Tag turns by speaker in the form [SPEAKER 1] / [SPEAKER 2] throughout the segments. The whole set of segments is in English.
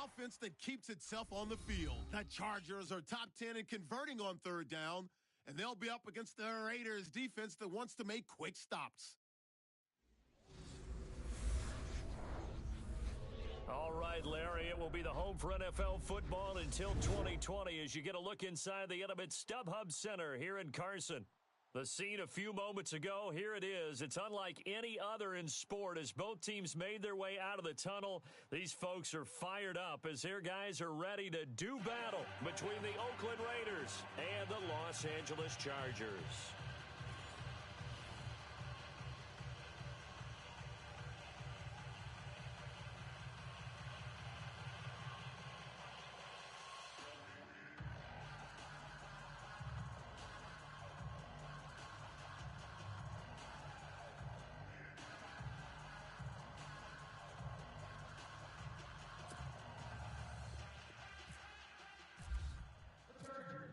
[SPEAKER 1] offense that keeps itself on the field. The Chargers are top 10 in converting on third down, and they'll be up against the Raiders defense that wants to make quick stops.
[SPEAKER 2] All right, Larry, it will be the home for NFL football until 2020 as you get a look inside the Intimate StubHub Center here in Carson. The scene a few moments ago, here it is. It's unlike any other in sport as both teams made their way out of the tunnel. These folks are fired up as their guys are ready to do battle between the Oakland Raiders and the Los Angeles Chargers.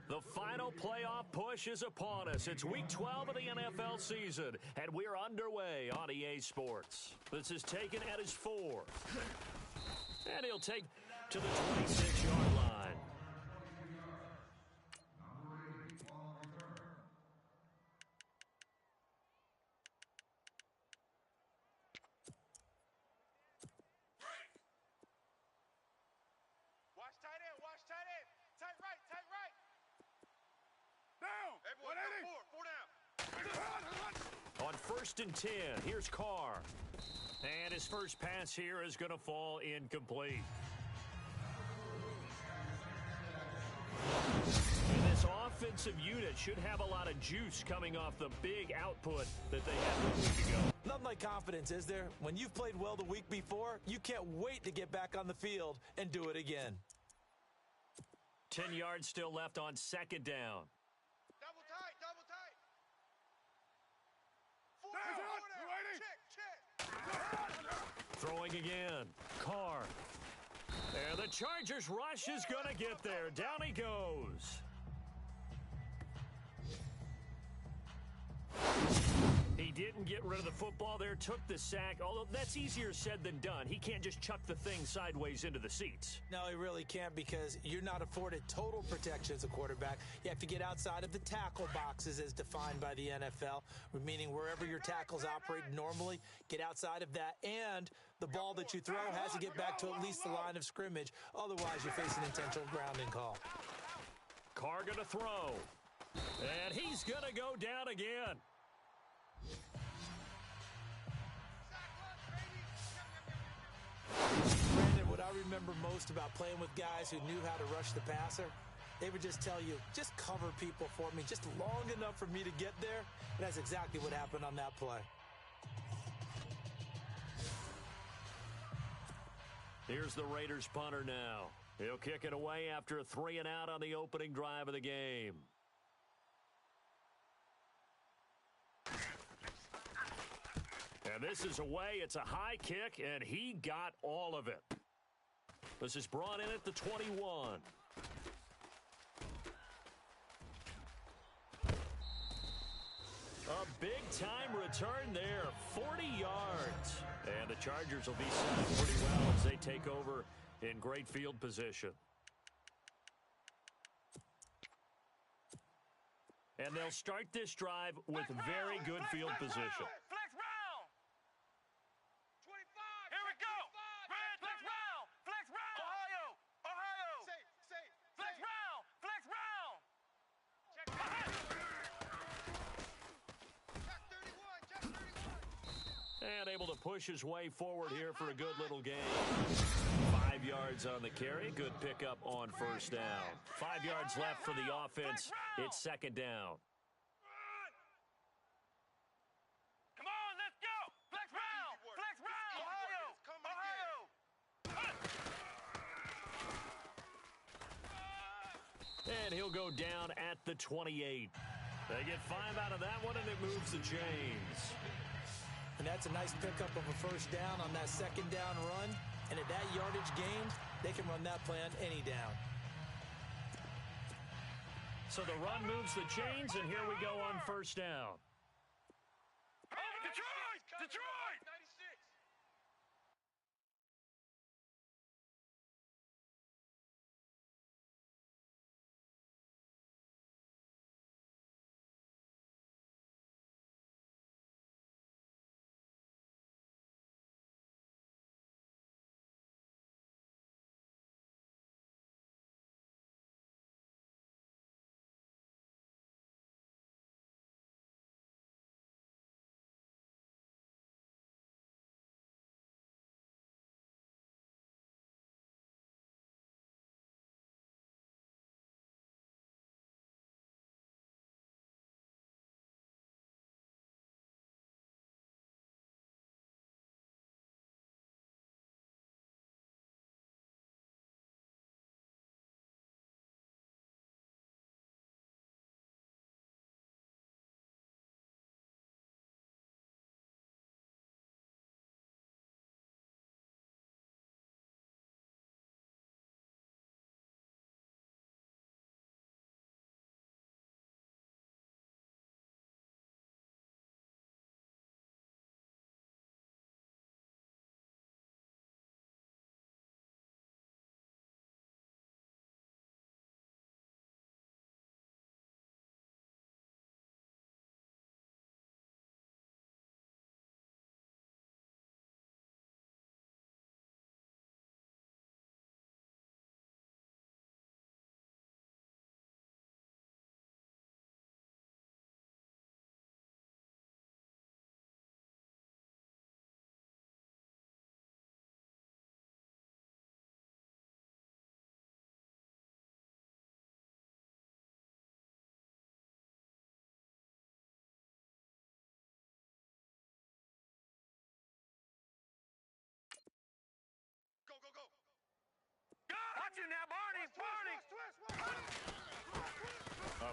[SPEAKER 2] The final playoff push is upon us. It's Week 12 of the NFL season, and we're underway on EA Sports. This is taken at his 4. And he'll take to the 26-yard line.
[SPEAKER 3] Watch tight end, watch tight end. Tight right, tight right.
[SPEAKER 4] Down!
[SPEAKER 3] Everyone go four down.
[SPEAKER 2] On 1st and 10, here's Carr. And his first pass here is going to fall incomplete. And this offensive unit should have a lot of juice coming off the big output that they had 1 week ago.
[SPEAKER 5] Nothing like confidence, is there? When you've played well the week before, you can't wait to get back on the field and do it again.
[SPEAKER 2] 10 yards still left on 2nd down.
[SPEAKER 3] Double tight, double tight. Four
[SPEAKER 4] Down,
[SPEAKER 3] down. Check.
[SPEAKER 2] Throwing again. Carr. There, the Chargers rush is going to get there. Down he goes. He didn't get rid of the football there, took the sack, although that's easier said than done. He can't just chuck the thing sideways into the seats.
[SPEAKER 5] No, he really can't because you're not afforded total protection as a quarterback. You have to get outside of the tackle boxes as defined by the NFL, meaning wherever your tackles operate normally, get outside of that, and the ball that you throw has to get back to at least the line of scrimmage. Otherwise, you face an intentional grounding call.
[SPEAKER 2] Carr going to throw, and he's going to go down again.
[SPEAKER 5] Brandon, what I remember most about playing with guys who knew how to rush the passer, they would just tell you, just cover people for me, just long enough for me to get there. And that's exactly what happened on that play.
[SPEAKER 2] Here's the Raiders punter now. He'll kick it away after a 3-and-out on the opening drive of the game. And this is away. It's a high kick, and he got all of it. This is brought in at the 21. A big-time return there, 40 yards. And the Chargers will be set up pretty well as they take over in great field position. And they'll start this drive with very good field position.
[SPEAKER 3] Flex round. 25. Here we go. Red, flex round. Flex round. Ohio. Ohio. Safe. Flex round. Flex round. Check. Check 31.
[SPEAKER 2] And able to push his way forward here for a good little gain. 5 yards on the carry. Good pickup on 1st down. 5 yards left for the offense. It's 2nd down.
[SPEAKER 3] Come on, let's go. Flex round. Flex round. Ohio.
[SPEAKER 2] And he'll go down at the 28. They get 5 out of that one, and it moves the chains.
[SPEAKER 5] And that's a nice pickup of a 1st down on that 2nd down run. And at that yardage gain, they can run that play on any down.
[SPEAKER 2] So the run moves the chains, and here we go on 1st down.
[SPEAKER 3] Detroit!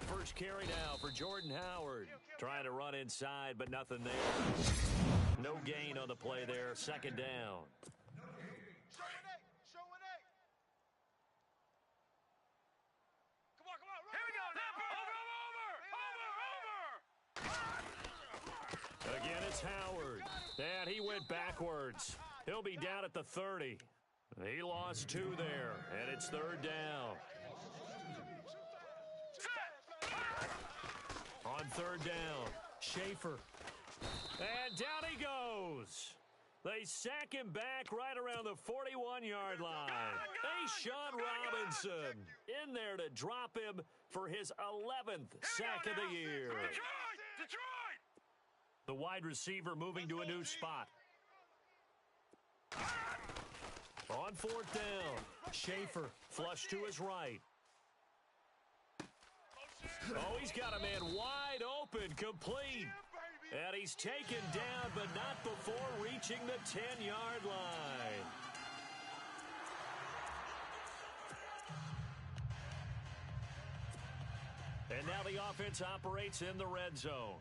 [SPEAKER 2] First carry now for Jordan Howard. Trying to run inside, but nothing there. No gain on the play there. Second down. Again, it's Howard. And he went backwards. He'll be down at the 30. He lost 2 there, and it's third down. On third down, Schaefer. And down he goes. They sack him back right around the 41-yard line. Sean Robinson in there to drop him for his 11th sack of the year.
[SPEAKER 3] Detroit!
[SPEAKER 2] The wide receiver moving to a new spot. On fourth down, Schaefer flush to his right. Oh, he's got a man wide open, complete. And he's taken down, but not before reaching the 10-yard line. And now the offense operates in the red zone.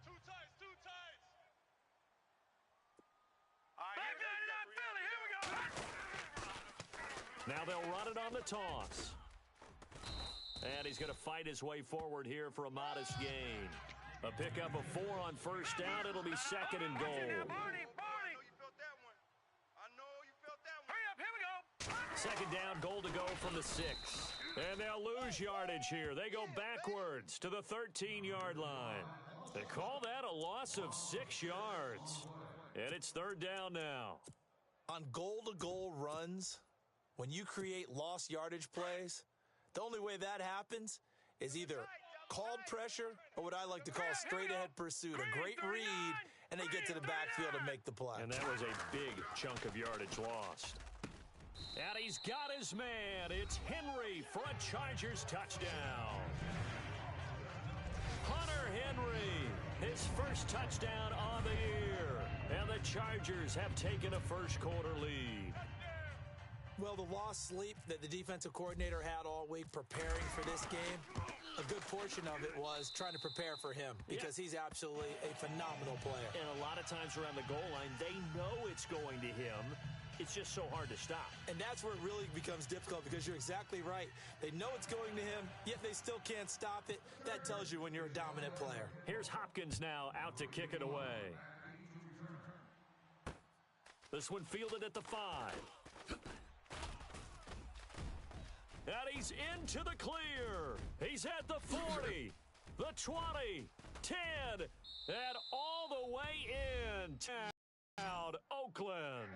[SPEAKER 3] Two tights.
[SPEAKER 2] Now they'll run it on the toss. And he's going to fight his way forward here for a modest gain. A pickup of 4 on first down. It'll be second and goal. Second down, goal to go from the 6. And they'll lose yardage here. They go backwards to the 13-yard line. They call that a loss of 6 yards. And it's third down now.
[SPEAKER 5] On goal-to-goal runs, when you create lost yardage plays, the only way that happens is either called pressure or what I like to call straight-ahead pursuit. A great read, and they get to the backfield and make the play.
[SPEAKER 2] And that was a big chunk of yardage lost. And he's got his man. It's Henry for a Chargers touchdown. Hunter Henry, his first touchdown on the year. And the Chargers have taken a first-quarter lead.
[SPEAKER 5] Well, the lost sleep that the defensive coordinator had all week preparing for this game, a good portion of it was trying to prepare for him because he's absolutely a phenomenal player.
[SPEAKER 2] And a lot of times around the goal line, they know it's going to him. It's just so hard to stop.
[SPEAKER 5] And that's where it really becomes difficult because you're exactly right. They know it's going to him, yet they still can't stop it. That tells you when you're a dominant player.
[SPEAKER 2] Here's Hopkins now out to kick it away. This one fielded at the 5. And he's into the clear. He's at the 40, the 20, 10, and all the way in. Down, Oakland.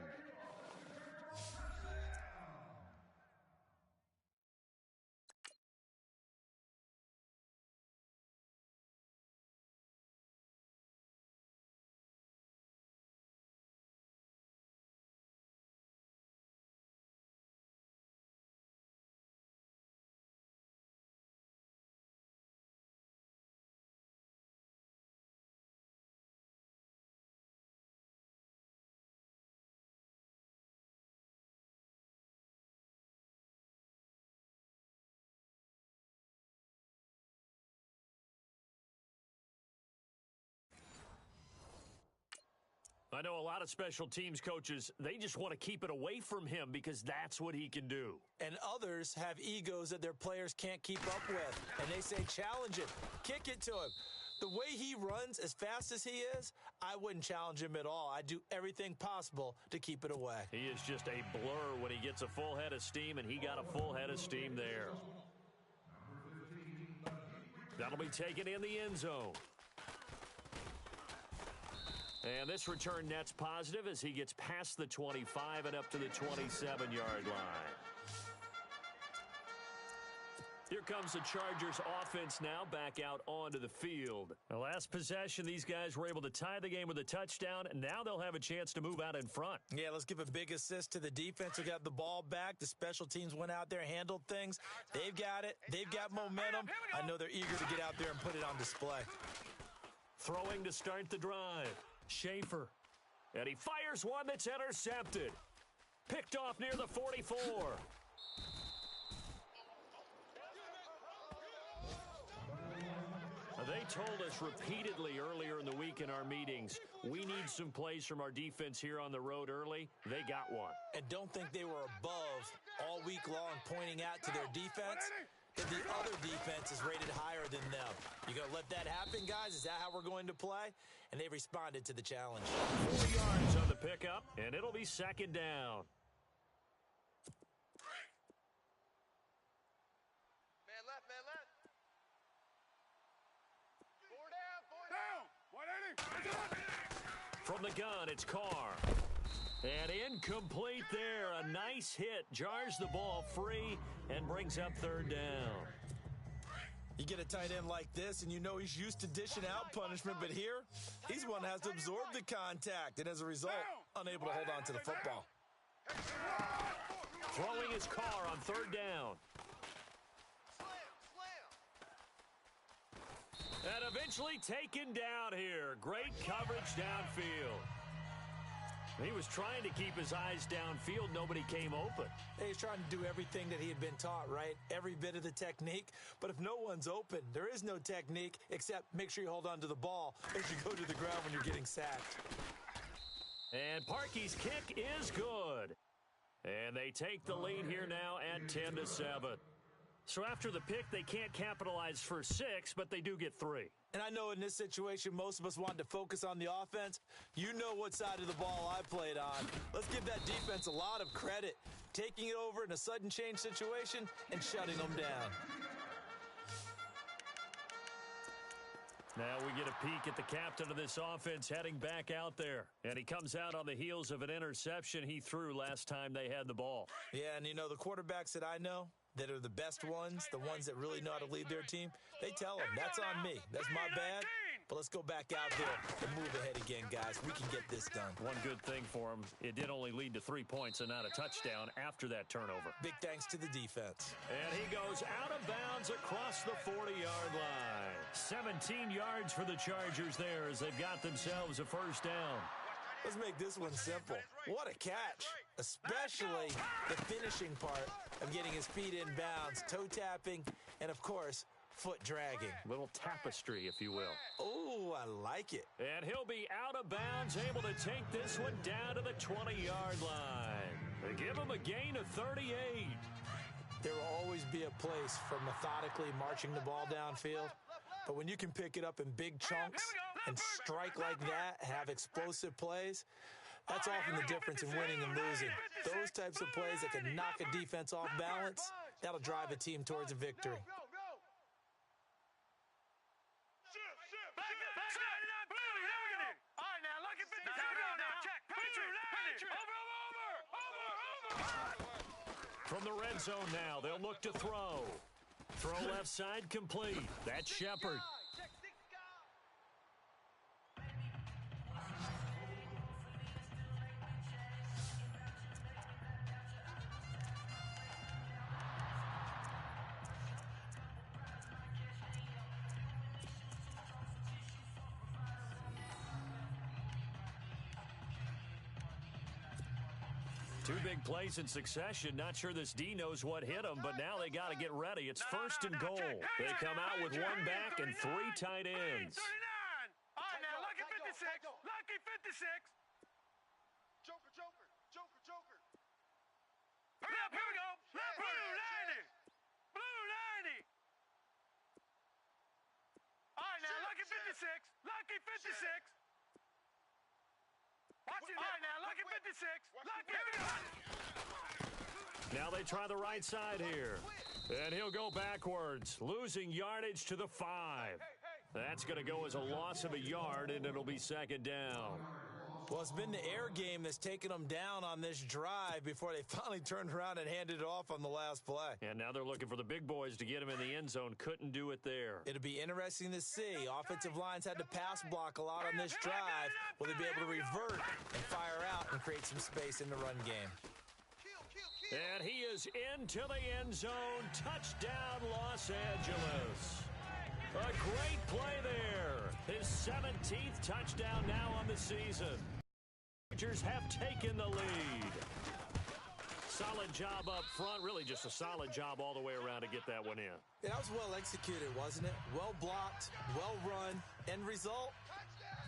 [SPEAKER 2] I know a lot of special teams coaches, they just want to keep it away from him because that's what he can do.
[SPEAKER 5] And others have egos that their players can't keep up with. And they say, challenge it, kick it to him. The way he runs as fast as he is, I wouldn't challenge him at all. I'd do everything possible to keep it away.
[SPEAKER 2] He is just a blur when he gets a full head of steam, and he got a full head of steam there. That'll be taken in the end zone. And this return net's positive as he gets past the 25 and up to the 27-yard line. Here comes the Chargers offense now back out onto the field. The last possession, these guys were able to tie the game with a touchdown, and now they'll have a chance to move out in front.
[SPEAKER 5] Yeah, let's give a big assist to the defense who got the ball back. The special teams went out there, handled things. They've got it. They've got momentum. I know they're eager to get out there and put it on display.
[SPEAKER 2] Throwing to start the drive. Schaefer. And he fires one that's intercepted. Picked off near the 44. told us repeatedly earlier in the week in our meetings, we need some plays from our defense here on the road early. They got one.
[SPEAKER 5] And don't think they were above all week long pointing out to their defense that the other defense is rated higher than them. You going to let that happen, guys? Is that how we're going to play? And they responded to the challenge.
[SPEAKER 2] 4 yards on the pickup, and it'll be second down.
[SPEAKER 3] Man left, man left. Four down. 180.
[SPEAKER 2] From the gun, it's Carr. And incomplete there. A nice hit. Jars the ball free and brings up third down.
[SPEAKER 5] You get a tight end like this, and you know he's used to dishing out punishment, but here, he's one that has to absorb the contact, and as a result, unable to hold on to the football.
[SPEAKER 2] Throwing his Carr on third down. And eventually taken down here. Great coverage downfield. He was trying to keep his eyes downfield. Nobody came open.
[SPEAKER 5] He's trying to do everything that he had been taught, right? Every bit of the technique. But if no one's open, there is no technique except make sure you hold on to the ball as you go to the ground when you're getting sacked.
[SPEAKER 2] And Parkey's kick is good. And they take the lead here now at 10-7. So after the pick, they can't capitalize for 6, but they do get 3.
[SPEAKER 5] And I know in this situation, most of us wanted to focus on the offense. You know what side of the ball I played on. Let's give that defense a lot of credit. Taking it over in a sudden change situation and shutting them down.
[SPEAKER 2] Now we get a peek at the captain of this offense heading back out there. And he comes out on the heels of an interception he threw last time they had the ball.
[SPEAKER 5] Yeah, and you know, the quarterbacks that I know that are the best ones, the ones that really know how to lead their team, they tell them, that's on me. That's my bad. But let's go back out there and move ahead again, guys. We can get this done.
[SPEAKER 2] One good thing for him, it did only lead to 3 points and not a touchdown after that turnover.
[SPEAKER 5] Big thanks to the defense.
[SPEAKER 2] And he goes out of bounds across the 40-yard line. 17 yards for the Chargers there as they've got themselves a first down.
[SPEAKER 5] Let's make this one simple. What a catch, especially the finishing part of getting his feet in bounds, toe tapping, and of course, foot dragging.
[SPEAKER 2] Little tapestry, if you will.
[SPEAKER 5] Oh, I like it.
[SPEAKER 2] And he'll be out of bounds, able to take this one down to the 20-yard line. They give him a gain of 38.
[SPEAKER 5] There will always be a place for methodically marching the ball downfield. But when you can pick it up in big chunks and strike like that, have explosive plays, that's often the difference in winning and losing. Those types of plays that can knock a defense off balance, that'll drive a team towards a victory.
[SPEAKER 2] From the red zone now, they'll look to throw. Throw left side complete. That's Shepard. Two big plays in succession. Not sure this D knows what hit them, but now they got to get ready. It's first and goal. They come out with one back and 3 tight ends.
[SPEAKER 3] 39. All right, now, lucky 56. Lucky 56. Joker, Joker, Joker, Joker. Hurry up, here we go. Blue 90. Blue 90. All right, now, lucky 56. Lucky 56. Watch it now, lucky 56. Lucky 56.
[SPEAKER 2] Now they try the right side here. And he'll go backwards, losing yardage to the 5. That's going to go as a loss of a yard, and it'll be second down.
[SPEAKER 5] Well, it's been the air game that's taken them down on this drive before they finally turned around and handed it off on the last play.
[SPEAKER 2] And now they're looking for the big boys to get him in the end zone. Couldn't do it there.
[SPEAKER 5] It'll be interesting to see. Offensive lines had to pass block a lot on this drive. Will they be able to revert and fire out and create some space in the run game?
[SPEAKER 2] And he is into the end zone. Touchdown, Los Angeles. A great play there. His 17th touchdown now on the season. Chargers have taken the lead. solid job up front. Really just a solid job all the way around to get that one in.
[SPEAKER 5] Yeah, that was well executed, wasn't it? Well blocked, well run. End result,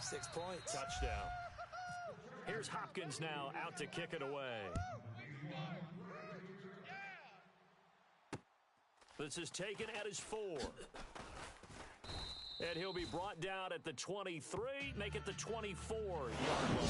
[SPEAKER 5] 6 points.
[SPEAKER 2] Touchdown. Here's Hopkins now out to kick it away. This is taken at his 4. And he'll be brought down at the 23, make it the 24-yard line.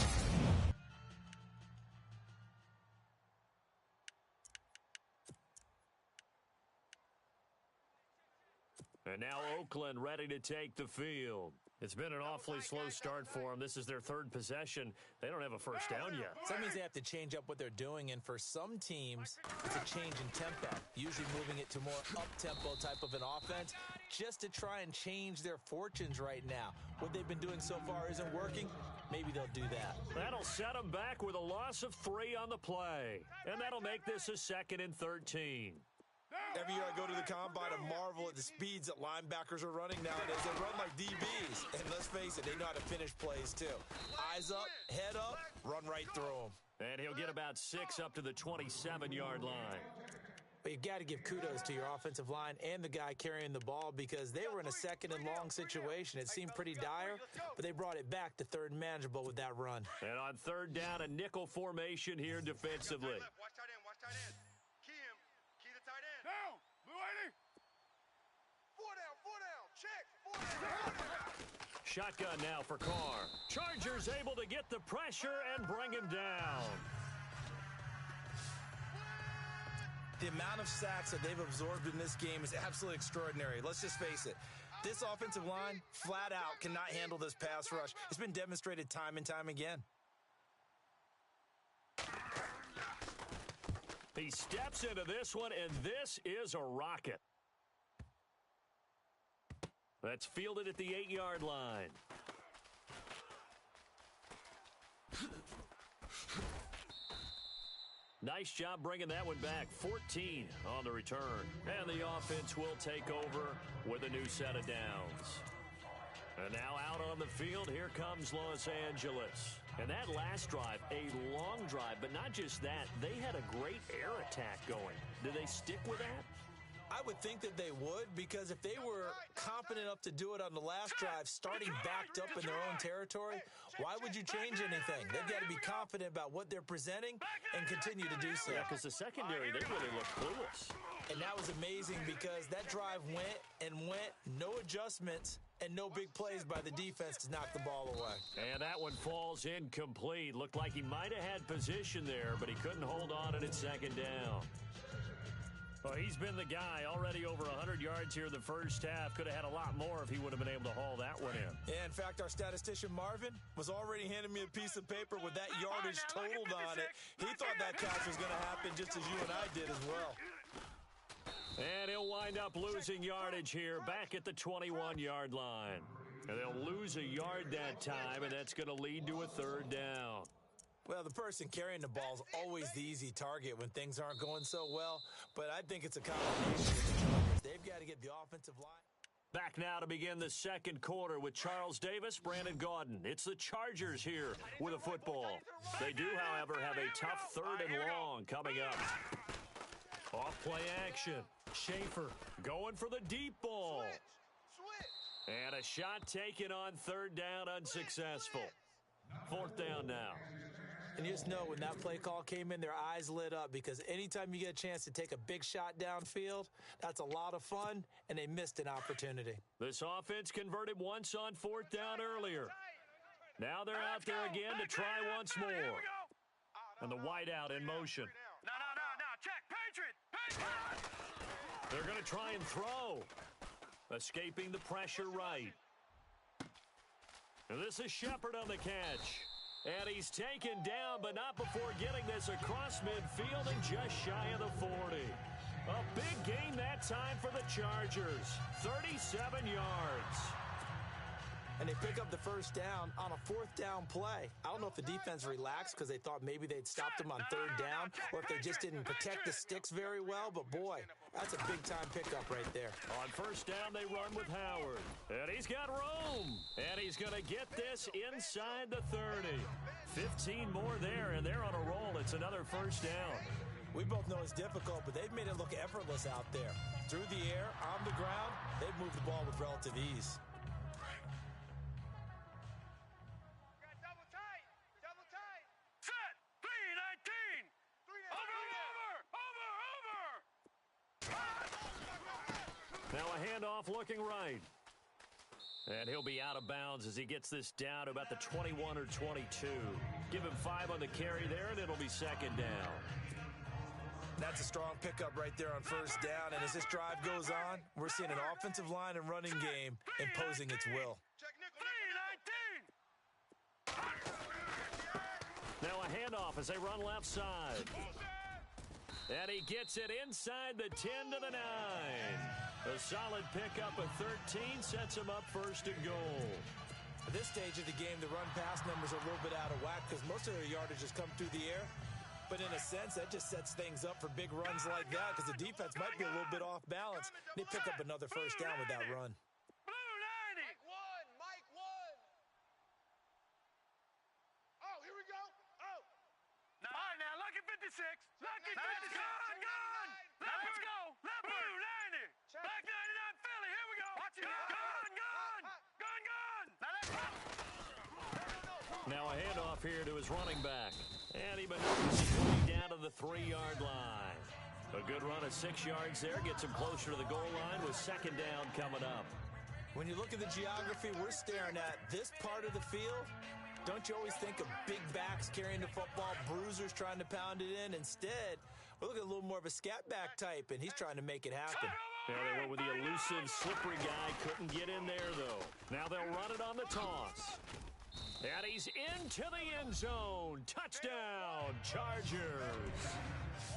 [SPEAKER 2] And now Oakland ready to take the field. It's been an awfully slow start for them. This is their 3rd possession. They don't have a first down yet.
[SPEAKER 5] So that means they have to change up what they're doing, and for some teams, it's a change in tempo, usually moving it to more up-tempo type of an offense just to try and change their fortunes right now. What they've been doing so far isn't working. Maybe they'll do that.
[SPEAKER 2] That'll set them back with a loss of 3 on the play, and that'll make this a 2nd and 13.
[SPEAKER 5] Every year I go to the combine and marvel at the speeds that linebackers are running nowadays. They run like DBs. And let's face it, they know how to finish plays too. Eyes up, head up, run right through them.
[SPEAKER 2] And he'll get about 6 up to the 27-yard line.
[SPEAKER 5] But you've got to give kudos to your offensive line and the guy carrying the ball because they were in a 2nd and long situation. It seemed pretty dire, but they brought it back to 3rd and manageable with that run.
[SPEAKER 2] And on 3rd down, a nickel formation here defensively.
[SPEAKER 3] Watch tight end, watch tight end. Key him. Key the tight end. Down, Blue 80. 4 down, check. 4 down.
[SPEAKER 2] Shotgun now for Carr. Chargers able to get the pressure and bring him down.
[SPEAKER 5] The amount of sacks that they've absorbed in this game is absolutely extraordinary. Let's just face it. This offensive line, flat out, cannot handle this pass rush. It's been demonstrated time and time again.
[SPEAKER 2] He steps into this one, and this is a rocket. That's fielded at the 8-yard line. Nice job bringing that one back. 14 on the return. And the offense will take over with a new set of downs. And now out on the field, here comes Los Angeles. And that last drive, a long drive, but not just that. They had a great air attack going. Did they stick with that?
[SPEAKER 5] I would think that they would, because if they were confident enough to do it on the last drive, starting backed up in their own territory, why would you change anything? They've got to be confident about what they're presenting and continue to do so.
[SPEAKER 2] Yeah, because the secondary, they really looked clueless.
[SPEAKER 5] And that was amazing because that drive went and went, no adjustments, and no big plays by the defense to knock the ball away.
[SPEAKER 2] And that one falls incomplete. Looked like he might have had position there, but he couldn't hold on at 2nd down. Well, he's been the guy already over 100 yards here in the first half. Could have had a lot more if he would have been able to haul that one in.
[SPEAKER 5] Yeah, in fact, our statistician Marvin was already handing me a piece of paper with that yardage totaled on it. He thought that catch was going to happen just as you and I did as well.
[SPEAKER 2] And he'll wind up losing yardage here back at the 21-yard line. And they'll lose a yard that time, and that's going to lead to a 3rd down.
[SPEAKER 5] Well, the person carrying the ball is always the easy target when things aren't going so well, but I think it's a combination with the Chargers. They've got to get the offensive line.
[SPEAKER 2] Back now to begin the 2nd quarter with Charles Davis, Brandon Gaudin. It's the Chargers here with a football. They do, however, have a tough 3rd and long coming up. Off play action. Schaefer going for the deep ball. And a shot taken on 3rd down, unsuccessful. 4th down now.
[SPEAKER 5] And you just know when that play call came in, their eyes lit up because anytime you get a chance to take a big shot downfield, that's a lot of fun, and they missed an opportunity.
[SPEAKER 2] This offense converted once on 4th down earlier. Now they're out there again to try once more. And the wideout in motion.
[SPEAKER 3] No. Check. Patriot.
[SPEAKER 2] They're going to try and throw. Escaping the pressure right. And this is Shepard on the catch. And he's taken down, but not before getting this across midfield and just shy of the 40. A big gain that time for the Chargers. 37 yards.
[SPEAKER 5] And they pick up the 1st down on a 4th down play. I don't know if the defense relaxed because they thought maybe they'd stopped them on 3rd down or if they just didn't protect the sticks very well. But, boy, that's a big-time pickup right there.
[SPEAKER 2] On 1st down, they run with Howard. And he's got room. And he's going to get this inside the 30. 15 more there, and they're on a roll. It's another 1st down.
[SPEAKER 5] We both know it's difficult, but they've made it look effortless out there. Through the air, on the ground, they've moved the ball with relative ease.
[SPEAKER 3] Got double tight. Double tight. Set. 3-19. Over.
[SPEAKER 2] Now a handoff looking right. And he'll be out of bounds as he gets this down to about the 21 or 22. Give him 5 on the carry there, and it'll be second down.
[SPEAKER 5] That's a strong pickup right there on first down. And as this drive goes on, we're seeing an offensive line and running game imposing its will.
[SPEAKER 3] 3-19.
[SPEAKER 2] Now a handoff as they run left side. And he gets it inside the 10 to the 9. A solid pickup of 13 sets him up first and goal.
[SPEAKER 5] At this stage of the game, the run-pass numbers are a little bit out of whack because most of their yardage has come through the air. But in a sense, that just sets things up for big runs like that because the defense might be a little bit off balance. They pick up another first down with that run.
[SPEAKER 3] Blue 90. Mike 1. Oh, here we go. Oh. All right, now, lucky 56. Lucky 56. Gone. Let's go. Blue 90. Back 99 Philly. Here we go. Watch it. Gone. Now let's go.
[SPEAKER 2] Now a handoff here to his running back. And he maneuvers his way down to the 3-yard line. A good run of 6 yards there gets him closer to the goal line with second down coming up.
[SPEAKER 5] When you look at the geography we're staring at, this part of the field, don't you always think of big backs carrying the football, bruisers trying to pound it in? Instead, we're looking at a little more of a scat back type, and he's trying to make it happen.
[SPEAKER 2] Yeah, they went with the elusive, slippery guy. Couldn't get in there, though. Now they'll run it on the toss. And he's into the end zone. Touchdown, Chargers.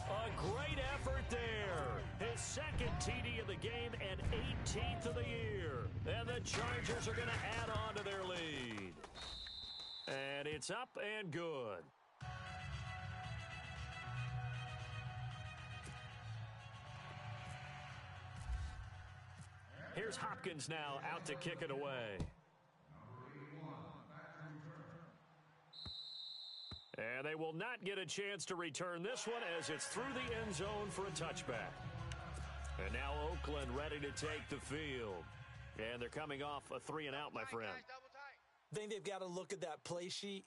[SPEAKER 2] A great effort there. His second TD of the game and 18th of the year. And the Chargers are going to add on to their lead. And it's up and good. Here's Hopkins now out to kick it away. And they will not get a chance to return this one as it's through the end zone for a touchback. And now Oakland ready to take the field. And they're coming off a 3-and-out, my friend.
[SPEAKER 5] I think they've got to look at that play sheet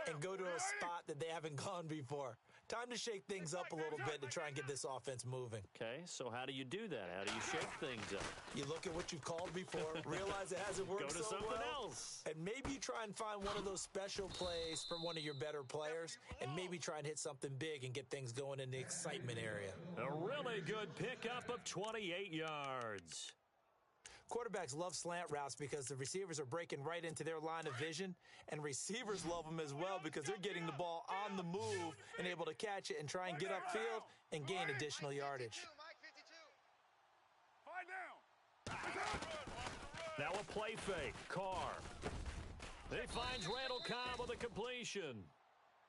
[SPEAKER 5] and go to a spot that they haven't gone before. Time to shake things up a little bit to try and get this offense moving.
[SPEAKER 2] Okay, so how do you do that? How do you shake things up?
[SPEAKER 5] You look at what you've called before, realize it hasn't worked
[SPEAKER 2] Go to
[SPEAKER 5] so
[SPEAKER 2] something
[SPEAKER 5] well,
[SPEAKER 2] else.
[SPEAKER 5] and maybe you try and find one of those special plays from one of your better players, and maybe try and hit something big and get things going in the excitement area.
[SPEAKER 2] A really good pickup of 28 yards.
[SPEAKER 5] Quarterbacks love slant routes because the receivers are breaking right into their line of vision, and receivers love them as well because they're getting the ball on the move and able to catch it and try and get upfield and gain additional yardage.
[SPEAKER 2] Now a play fake. Carr. He finds Randall Cobb with a completion.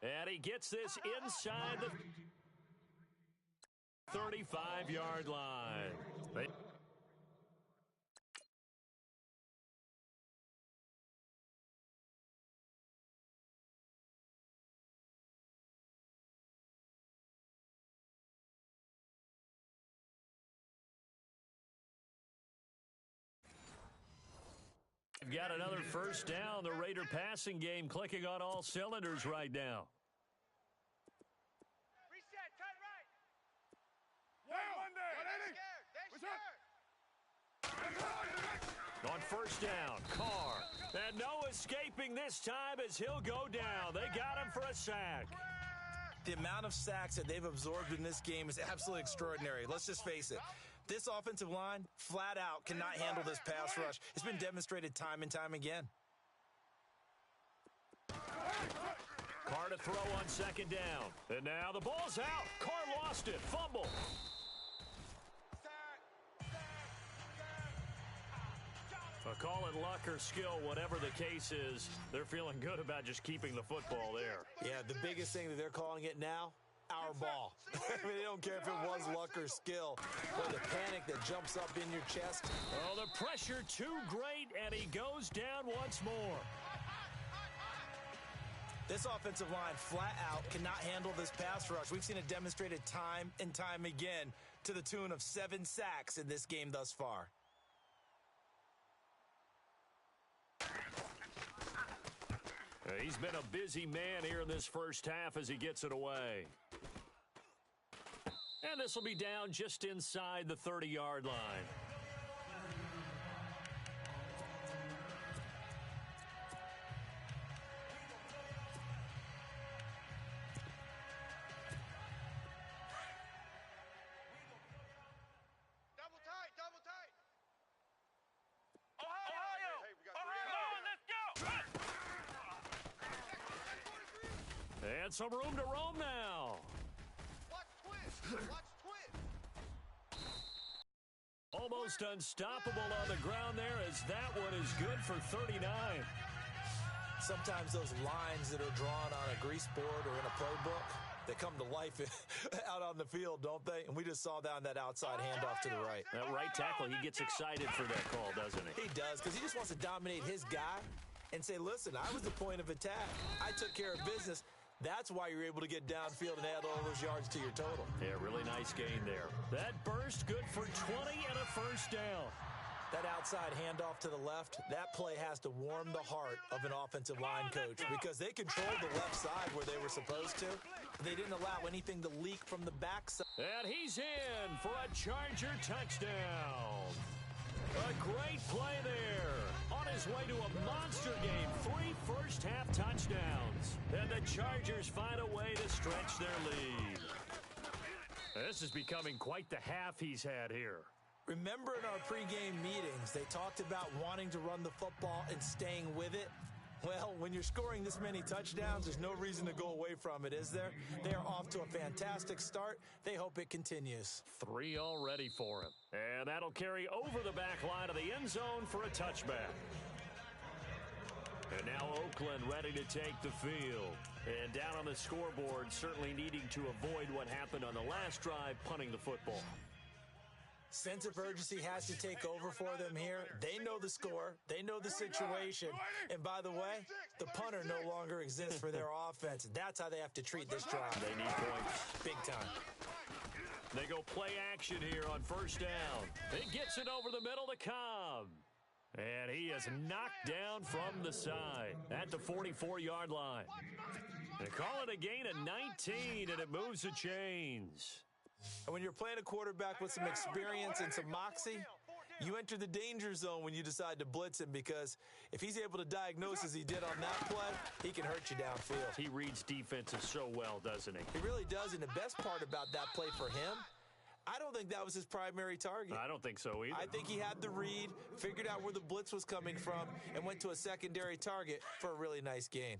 [SPEAKER 2] And he gets this inside the 35-yard line. They've got another first down. The Raider passing game clicking on all cylinders right now.
[SPEAKER 3] Reset, tight right.
[SPEAKER 2] On first down, Carr. And no escaping this time as he'll go down. They got him for a sack.
[SPEAKER 5] The amount of sacks that they've absorbed in this game is absolutely extraordinary. Let's just face it. This offensive line, flat out, cannot handle this pass rush. It's been demonstrated time and time again.
[SPEAKER 2] Carr to throw on second down. And now the ball's out. Carr lost it. Fumble. Call it luck or skill, whatever the case is, they're feeling good about just keeping the football there.
[SPEAKER 5] Yeah, the biggest thing that they're calling it now, our ball. I mean, they don't care if it was luck or skill. Or the panic that jumps up in your chest.
[SPEAKER 2] Oh, the pressure too great, and he goes down once more.
[SPEAKER 5] This offensive line flat out cannot handle this pass rush. We've seen it demonstrated time and time again to the tune of 7 sacks in this game thus far.
[SPEAKER 2] He's been a busy man here in this first half as he gets it away. And this will be down just inside the 30-yard line.
[SPEAKER 3] Double tight. Ohio! Hey, we got let's go!
[SPEAKER 2] And some room to roam now.
[SPEAKER 3] Watch twist!
[SPEAKER 2] Almost unstoppable on the ground there as that one is good for 39.
[SPEAKER 5] Sometimes those lines that are drawn on a grease board or in a playbook, they come to life out on the field, don't they? And we just saw that on that outside handoff to the right.
[SPEAKER 2] That right tackle, he gets excited for that call, doesn't he?
[SPEAKER 5] He does, because he just wants to dominate his guy and say, listen, I was the point of attack. I took care of business. That's why you're able to get downfield and add all those yards to your total.
[SPEAKER 2] Yeah, really nice gain there. That burst good for 20 and a first down.
[SPEAKER 5] That outside handoff to the left, that play has to warm the heart of an offensive line coach because they controlled the left side where they were supposed to. They didn't allow anything to leak from the backside.
[SPEAKER 2] And he's in for a Charger touchdown. A great play there. On his way to a monster game, 3 first-half touchdowns. And the Chargers find a way to stretch their lead. This is becoming quite the half he's had here.
[SPEAKER 5] Remember in our pregame meetings, they talked about wanting to run the football and staying with it? Well, when you're scoring this many touchdowns, there's no reason to go away from it, is there? They are off to a fantastic start. They hope it continues.
[SPEAKER 2] 3 already for him. And that'll carry over the back line of the end zone for a touchback. And now Oakland ready to take the field. And down on the scoreboard, certainly needing to avoid what happened on the last drive, punting the football.
[SPEAKER 5] Sense of urgency has to take over for them here. They know the score. They know the situation. And by the way, the punter no longer exists for their offense. That's how they have to treat this drive.
[SPEAKER 2] They need points.
[SPEAKER 5] Big time.
[SPEAKER 2] They go play action here on first down. It gets it over the middle to Cobb. And he is knocked down from the side at the 44-yard line. They call it a gain of 19, and it moves the chains.
[SPEAKER 5] And when you're playing a quarterback with some experience and some moxie, you enter the danger zone when you decide to blitz him because if he's able to diagnose as he did on that play, he can hurt you downfield.
[SPEAKER 2] He reads defenses so well, doesn't he?
[SPEAKER 5] He really does, and the best part about that play for him, I don't think that was his primary target.
[SPEAKER 2] I don't think so either.
[SPEAKER 5] I think he had the read, figured out where the blitz was coming from, and went to a secondary target for a really nice gain.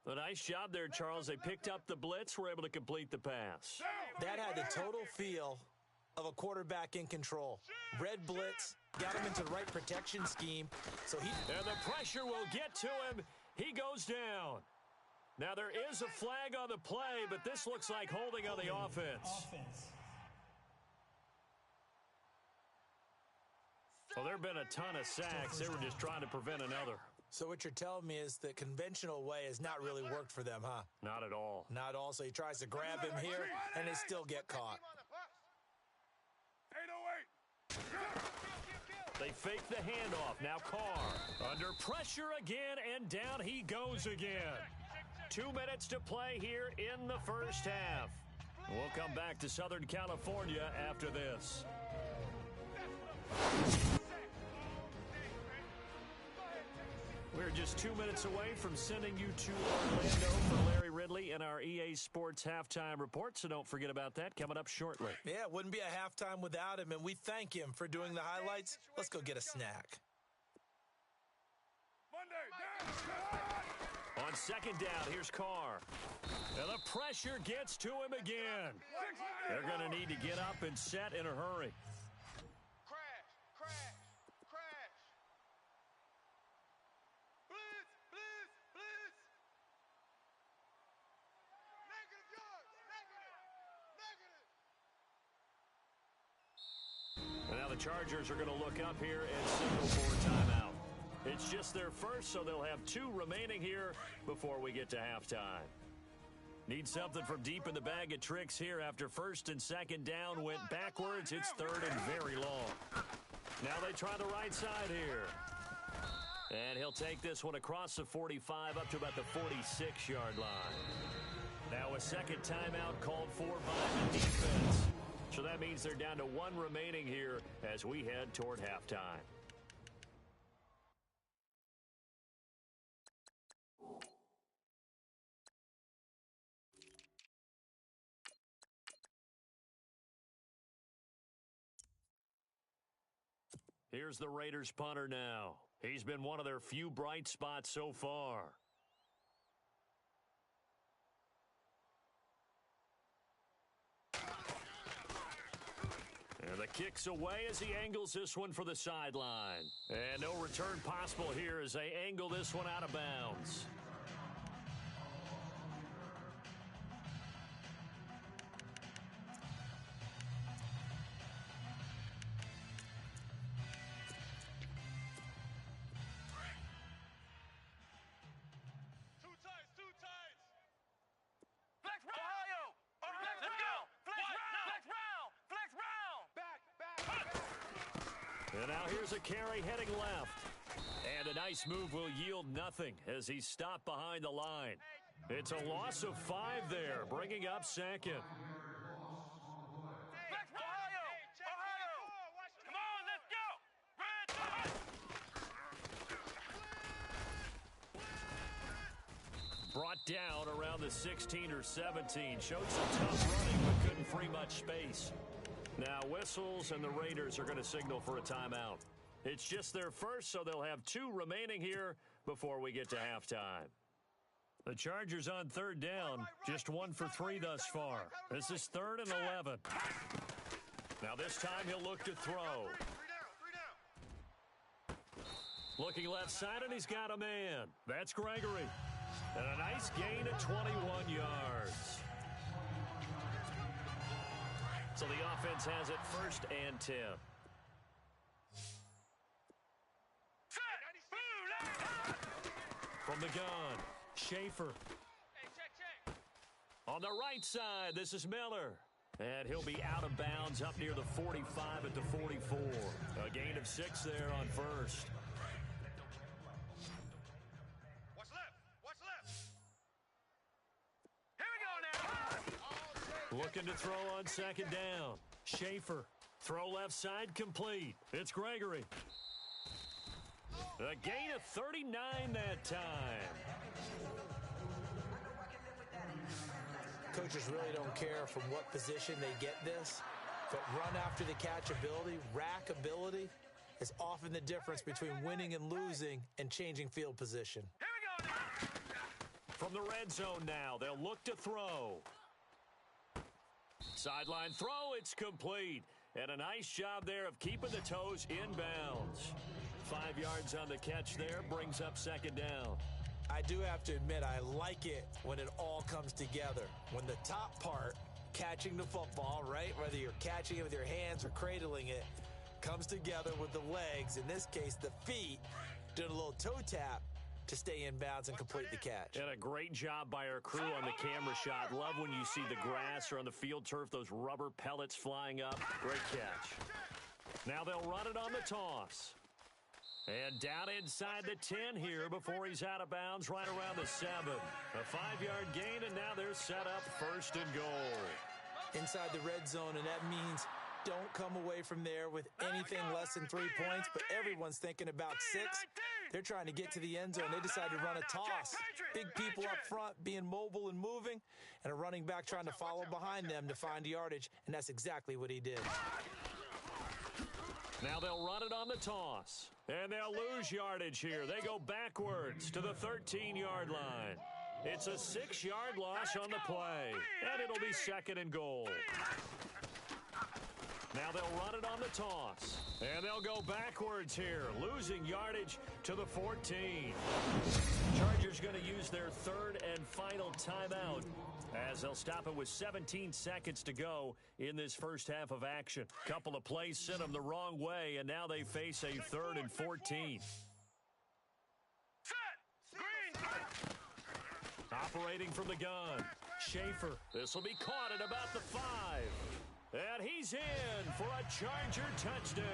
[SPEAKER 2] A nice job there, Charles. They picked up the blitz, were able to complete the pass.
[SPEAKER 5] That had the total feel of a quarterback in control. Red blitz, got him into the right protection scheme.
[SPEAKER 2] And the pressure will get to him. He goes down. Now there is a flag on the play, but this looks like holding on the offense. Well, there have been a ton of sacks. They were just trying to prevent another.
[SPEAKER 5] So what you're telling me is the conventional way has not really worked for them, huh?
[SPEAKER 2] Not at all.
[SPEAKER 5] Not at all. So he tries to grab him here, and they still get caught.
[SPEAKER 3] 808.
[SPEAKER 2] They fake the handoff. Now Carr under pressure again, and down he goes again. 2 minutes to play here in the first half. We'll come back to Southern California after this. We're just 2 minutes away from sending you to Orlando for Larry Ridley in our EA Sports Halftime Report, so don't forget about that coming up shortly.
[SPEAKER 5] Yeah, it wouldn't be a halftime without him, and we thank him for doing the highlights. Let's go get a snack.
[SPEAKER 2] On second down, here's Carr. And the pressure gets to him again. They're going to need to get up and set in a hurry. And now the Chargers are going to look up here and signal for a timeout. It's just their first, so they'll have 2 remaining here before we get to halftime. Need something from deep in the bag of tricks here after first and second down went backwards. It's third and very long. Now they try the right side here. And he'll take this one across the 45 up to about the 46-yard line. Now a second timeout called for by the defense. So that means they're down to 1 remaining here as we head toward halftime. Here's the Raiders punter now. He's been one of their few bright spots so far. And the kick's away as he angles this one for the sideline. And no return possible here as they angle this one out of bounds. And now here's a carry heading left. And a nice move will yield nothing as he's stopped behind the line. It's a loss of 5 there, bringing up second. Brought down around the 16 or 17. Showed some tough running, but couldn't free much space. Now whistles, and the Raiders are going to signal for a timeout. It's just their first, so they'll have 2 remaining here before we get to halftime. The Chargers on third down, just 1 for 3 thus far. This is 3rd and 11. Now this time he'll look to throw. Looking left side, and he's got a man. That's Gregory. And a nice gain of 21 yards. So the offense has it 1st and 10. From the gun, Schaefer. On the right side, this is Miller. And he'll be out of bounds up near the 45 at the 44. A gain of 6 there on 1st. Looking to throw on 2nd down. Schaefer. Throw left side complete. It's Gregory. A gain of 39 that time.
[SPEAKER 5] Coaches really don't care from what position they get this, but run after the catch ability, rack ability, is often the difference between winning and losing and changing field position.
[SPEAKER 3] Here we go.
[SPEAKER 2] From the red zone now, they'll look to throw. Sideline throw, it's complete. And a nice job there of keeping the toes inbounds. 5 yards on the catch there, brings up 2nd down.
[SPEAKER 5] I do have to admit, I like it when it all comes together. When the top part, catching the football, right, whether you're catching it with your hands or cradling it, comes together with the legs, in this case the feet, doing a little toe tap to stay in bounds and complete the catch.
[SPEAKER 2] And a great job by our crew on the camera shot. Love when you see the grass or on the field turf, those rubber pellets flying up. Great catch. Now they'll run it on the toss. And down inside the 10 here before he's out of bounds right around the 7. A 5-yard gain, and now they're set up 1st and goal.
[SPEAKER 5] Inside the red zone, and that means don't come away from there with anything less than 3 points, but everyone's thinking about 6. They're trying to get to the end zone. They decide to run a toss. Big people up front being mobile and moving, and a running back trying to follow behind them to find yardage, and that's exactly what he did.
[SPEAKER 2] Now they'll run it on the toss, and they'll lose yardage here. They go backwards to the 13-yard line. It's a 6-yard loss on the play, and it'll be 2nd and goal. Now they'll run it on the toss, and they'll go backwards here, losing yardage to the 14. Chargers going to use their 3rd and final timeout as they'll stop it with 17 seconds to go in this first half of action. Couple of plays sent them the wrong way, and now they face a 3rd and 14. Operating from the gun, Schaefer. This will be caught at about the 5. And he's in for a Charger touchdown.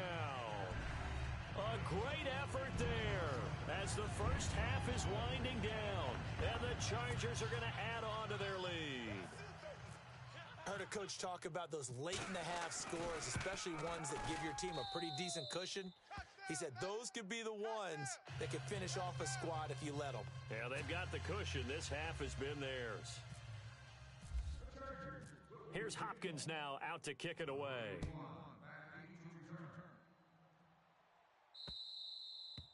[SPEAKER 2] A great effort there as the first half is winding down. And the Chargers are going to add on to their lead.
[SPEAKER 5] I heard a coach talk about those late-in-the-half scores, especially ones that give your team a pretty decent cushion. He said those could be the ones that could finish off a squad if you let them.
[SPEAKER 2] Yeah, they've got the cushion. This half has been theirs. Here's Hopkins now out to kick it away.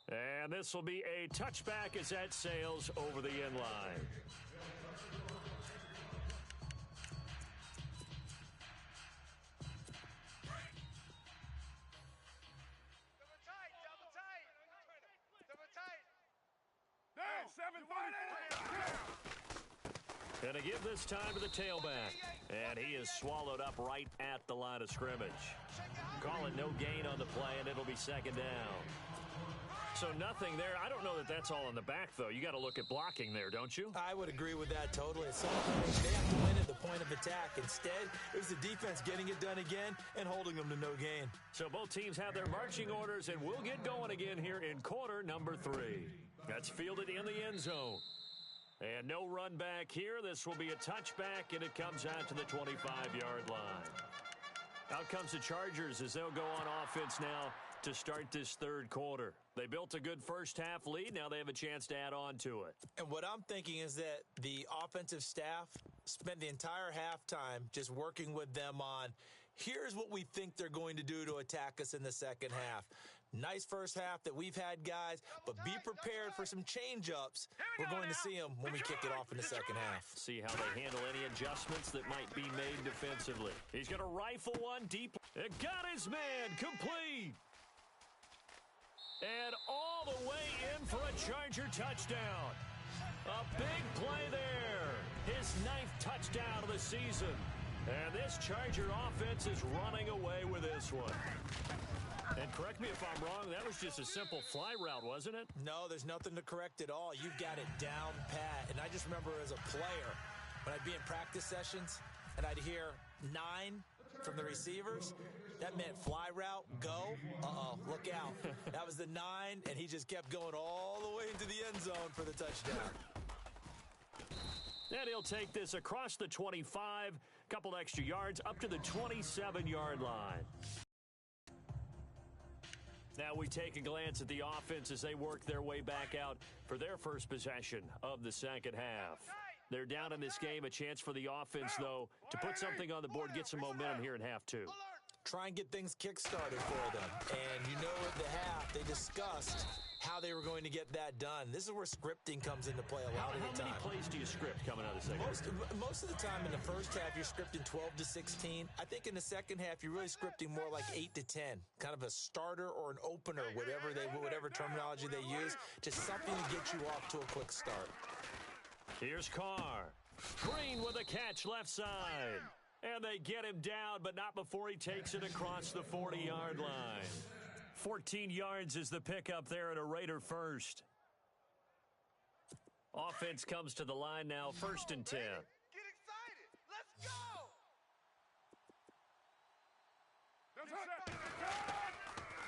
[SPEAKER 2] And this will be a touchback as that sails over the end line. Going to give this time to the tailback. And he is swallowed up right at the line of scrimmage. Call it no gain on the play, and it'll be second down. So nothing there. I don't know that that's all in the back, though. You got to look at blocking there, don't you?
[SPEAKER 5] I would agree with that totally. At some point, they have to win at the point of attack. Instead, it was the defense getting it done again and holding them to no gain.
[SPEAKER 2] So both teams have their marching orders, and we'll get going again here in quarter number 3. That's fielded in the end zone. And no run back here. This will be a touchback, and it comes out to the 25-yard line. Out comes the Chargers as they'll go on offense now to start this third quarter. They built a good first-half lead. Now they have a chance to add on to it.
[SPEAKER 5] And what I'm thinking is that the offensive staff spent the entire halftime just working with them on, here's what we think they're going to do to attack us in the second half. Nice first half that we've had, guys, but be prepared for some change-ups. We're going to see them when we kick it off in the second half.
[SPEAKER 2] See how they handle any adjustments that might be made defensively. He's going to rifle one deep. It got his man complete. And all the way in for a Charger touchdown. A big play there. His 9th touchdown of the season. And this Charger offense is running away with this one. And correct me if I'm wrong, that was just a simple fly route, wasn't it?
[SPEAKER 5] No, there's nothing to correct at all. You've got it down pat. And I just remember as a player, when I'd be in practice sessions and I'd hear 9 from the receivers, that meant fly route, go, look out. That was the 9, and he just kept going all the way into the end zone for the touchdown.
[SPEAKER 2] And he'll take this across the 25, couple extra yards, up to the 27-yard line. Now we take a glance at the offense as they work their way back out for their first possession of the second half. They're down in this game. A chance for the offense, though, to put something on the board, get some momentum here in half 2.
[SPEAKER 5] Try and get things kick-started for them. And you know at the half, they discussed how they were going to get that done. This is where scripting comes into play a lot of the time.
[SPEAKER 2] How many plays do you script coming out of the second half?
[SPEAKER 5] Most of the time in the first half, you're scripting 12 to 16. I think in the second half, you're really scripting more like 8 to 10. Kind of a starter or an opener, whatever terminology they use. Just something to get you off to a quick start.
[SPEAKER 2] Here's Carr. Green with a catch left side. And they get him down, but not before he takes it across the 40-yard line. 14 yards is the pickup there at a Raider first. Offense comes to the line now, 1st and 10.
[SPEAKER 3] Get excited. Let's go.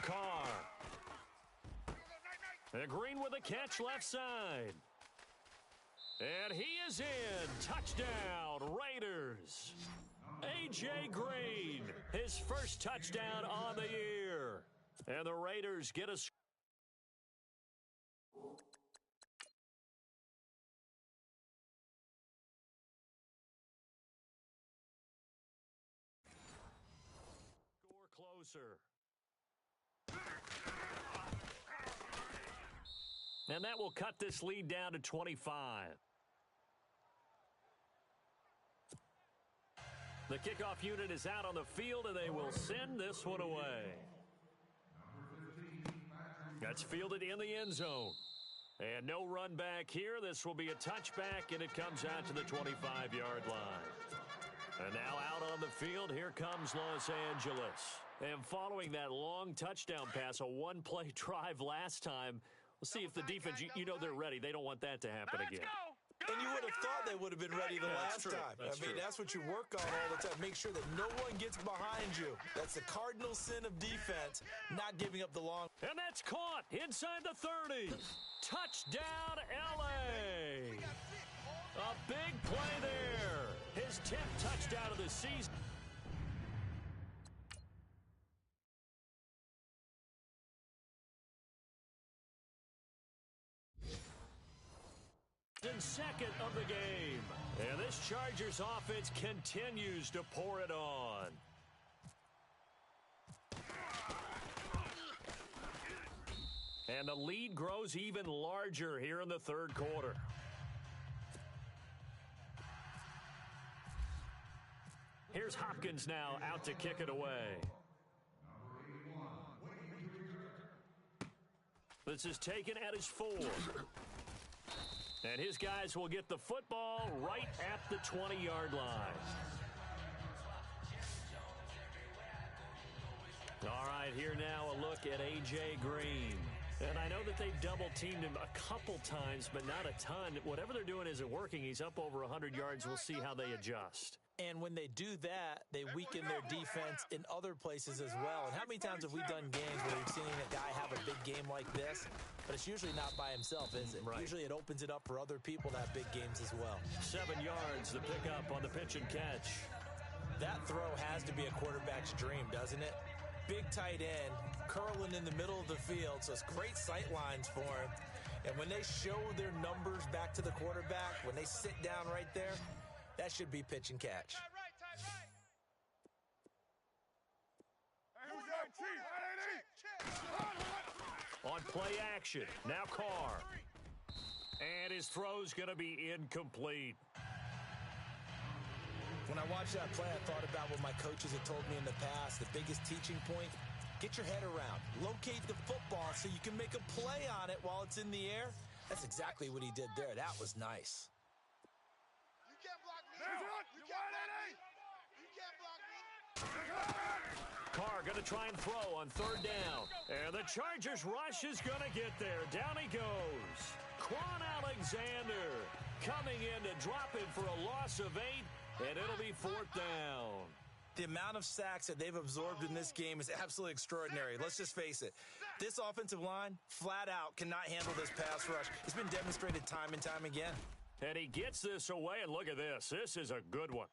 [SPEAKER 2] Carr. And Green with a catch left side. And he is in. Touchdown, Raiders. A.J. Green, his first touchdown on the year. And the Raiders get a score closer. And that will cut this lead down to 25. The kickoff unit is out on the field, and they will send this one away. That's fielded in the end zone. And no run back here. This will be a touchback, and it comes out to the 25-yard line. And now out on the field, here comes Los Angeles. And following that long touchdown pass, a one-play drive last time, we'll see if the defense, you know they're ready. They don't want that to happen again.
[SPEAKER 3] Go.
[SPEAKER 5] And you would have thought they would have been ready the last time. That's what you work on all the time. Make sure that no one gets behind you. That's the cardinal sin of defense, not giving up the long.
[SPEAKER 2] And that's caught inside the 30. Touchdown, L.A. A big play there. His 10th touchdown of the season. And second of the game. And this Chargers offense continues to pour it on. And the lead grows even larger here in the third quarter. Here's Hopkins now out to kick it away. This is taken at his 4. And his guys will get the football right at the 20-yard line. All right, here now a look at A.J. Green. And I know that they've double-teamed him a couple times, but not a ton. Whatever they're doing isn't working. He's up over 100 yards. We'll see how they adjust.
[SPEAKER 5] And when they do that, they weaken their defense in other places as well. And how many times have we done games where we've seen a guy have a big game like this? But it's usually not by himself, is it?
[SPEAKER 2] Right.
[SPEAKER 5] Usually it opens it up for other people to have big games as well.
[SPEAKER 2] 7 yards, the pickup on the pitch and catch.
[SPEAKER 5] That throw has to be a quarterback's dream, doesn't it? Big tight end, curling in the middle of the field, so it's great sight lines for him. And when they show their numbers back to the quarterback, when they sit down right there, that should be pitch and catch.
[SPEAKER 2] On play action, now Carr. And his throw's going to be incomplete.
[SPEAKER 5] When I watched that play, I thought about what my coaches had told me in the past. The biggest teaching point, get your head around. Locate the football so you can make a play on it while it's in the air. That's exactly what he did there. That was nice.
[SPEAKER 3] You can't block me. You can't block me. You can't block me.
[SPEAKER 2] Carr going to try and throw on third down. And the Chargers rush is going to get there. Down he goes. Quan Alexander coming in to drop him for a loss of 8. And it'll be fourth down.
[SPEAKER 5] The amount of sacks that they've absorbed in this game is absolutely extraordinary. Let's just face it. This offensive line, flat out, cannot handle this pass rush. It's been demonstrated time and time again.
[SPEAKER 2] And he gets this away, and look at this. This is a good one.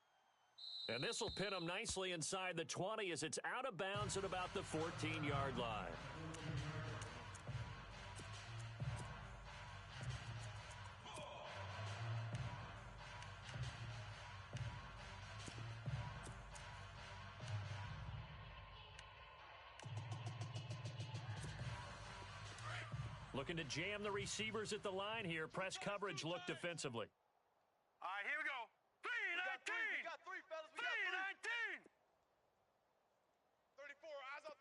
[SPEAKER 2] And this will pin him nicely inside the 20 as it's out of bounds at about the 14-yard line. Looking to jam the receivers at the line here. Press coverage look defensively.
[SPEAKER 3] All right, here we go. 3-19. We got three, fellas. We got 3-19. 34. Eyes on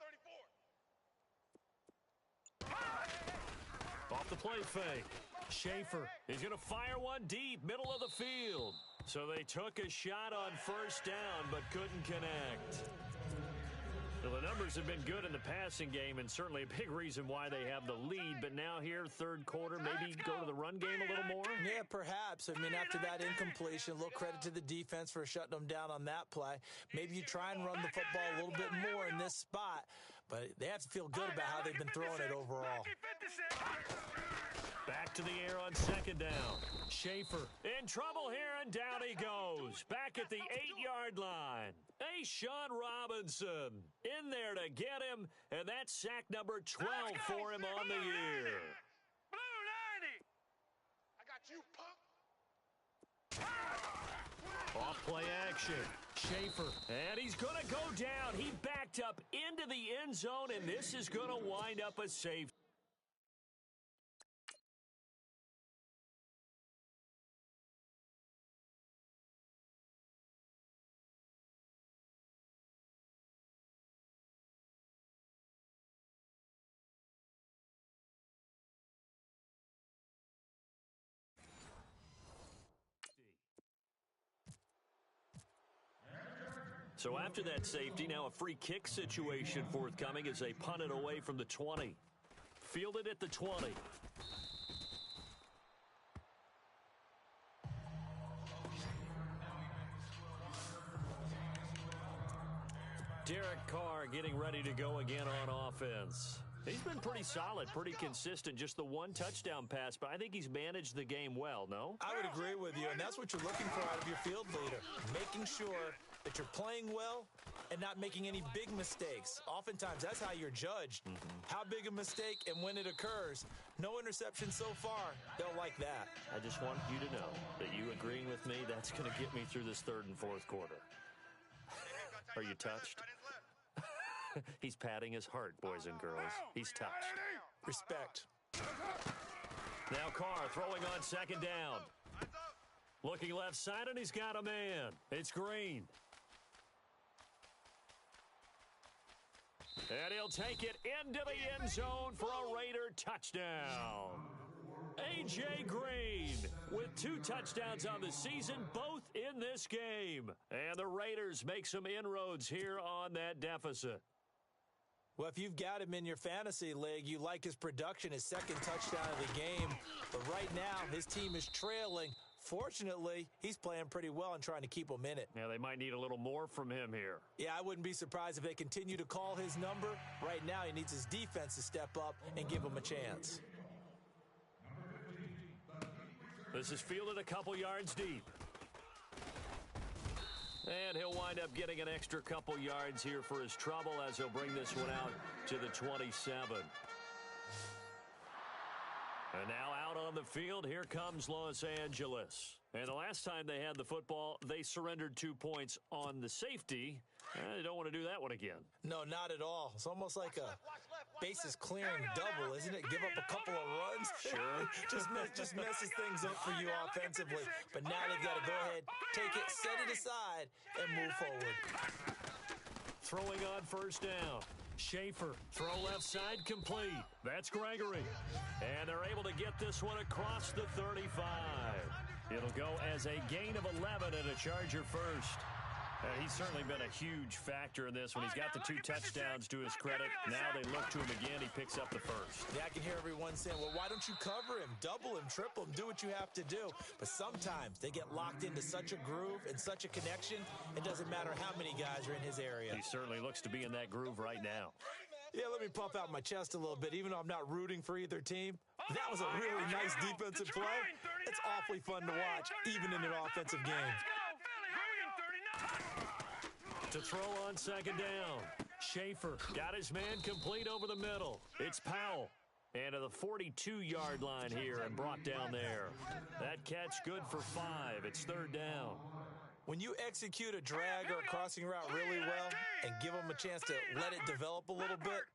[SPEAKER 3] 34.
[SPEAKER 2] Off the play fake. Schaefer is going to fire one deep, middle of the field. So they took a shot on first down, but couldn't connect. Well, the numbers have been good in the passing game, and certainly a big reason why they have the lead. But now here, third quarter, maybe go to the run game a little more?
[SPEAKER 5] Yeah, perhaps. I mean, after that incompletion, a little credit to the defense for shutting them down on that play. Maybe you try and run the football a little bit more in this spot, but they have to feel good about how they've been throwing it overall.
[SPEAKER 2] Back to the air on second down. Schaefer in trouble here, and down he goes. Back at the 8-yard line. Sean Robinson in there to get him, and that's sack number 12 for him on the year.
[SPEAKER 3] Blue 90. I got you, punk.
[SPEAKER 2] Off play action. Schaefer, and he's going to go down. He backed up into the end zone, and this is going to wind up a safety. So after that safety, now a free kick situation forthcoming as they punt it away from the 20. Fielded at the 20. Derek Carr getting ready to go again on offense. He's been pretty solid, pretty consistent, just the one touchdown pass, but I think he's managed the game well, no?
[SPEAKER 5] I would agree with you, and that's what you're looking for out of your field leader, making sure that you're playing well and not making any big mistakes. Oftentimes, that's how you're judged. How big a mistake and when it occurs. No interception so far. They'll like that.
[SPEAKER 2] I just want you to know that you agreeing with me, that's going to get me through this third and fourth quarter. Are you touched? He's patting his heart, boys and girls. He's touched.
[SPEAKER 5] Respect.
[SPEAKER 2] Now Carr throwing on second down. Looking left side, and he's got a man. It's Green. And he'll take it into the end zone for a Raider touchdown. A.J. Green with 2 touchdowns on the season, both in this game. And the Raiders make some inroads here on that deficit.
[SPEAKER 5] Well, if you've got him in your fantasy league, you like his production, his second touchdown of the game. But right now, his team is trailing. Fortunately, he's playing pretty well and trying to keep them in it.
[SPEAKER 2] Yeah, they might need a little more from him here.
[SPEAKER 5] Yeah, I wouldn't be surprised if they continue to call his number. Right now, he needs his defense to step up and give him a chance.
[SPEAKER 2] This is fielded a couple yards deep. And he'll wind up getting an extra couple yards here for his trouble as he'll bring this one out to the 27. And now out on the field, here comes Los Angeles. And the last time they had the football, they surrendered 2 points on the safety. They don't want to do that one again.
[SPEAKER 5] No, not at all. It's almost like a bases clearing double, isn't it? Give up a couple of runs.
[SPEAKER 2] Sure.
[SPEAKER 5] just messes things up for you offensively. But now they've got to go ahead, take it, set it aside, and move forward.
[SPEAKER 2] Throwing on first down. Schaefer, throw left side, complete. That's Gregory. And they're able to get this one across the 35. It'll go as a gain of 11 and a Charger first. He's certainly been a huge factor in this when he's got the 2 touchdowns to his credit. Now they look to him again. He picks up the first.
[SPEAKER 5] Yeah, I can hear everyone saying, well, why don't you cover him, double him, triple him, do what you have to do. But sometimes they get locked into such a groove and such a connection, it doesn't matter how many guys are in his area.
[SPEAKER 2] He certainly looks to be in that groove right now.
[SPEAKER 5] Yeah, let me puff out my chest a little bit, even though I'm not rooting for either team. That was a really nice defensive play. It's awfully fun to watch, even in an offensive game.
[SPEAKER 2] To throw on second down. Schaefer got his man complete over the middle. It's Powell. And to the 42-yard line here and brought down there. That catch good for 5. It's third down.
[SPEAKER 5] When you execute a drag or a crossing route really well and give them a chance to let it develop a little bit,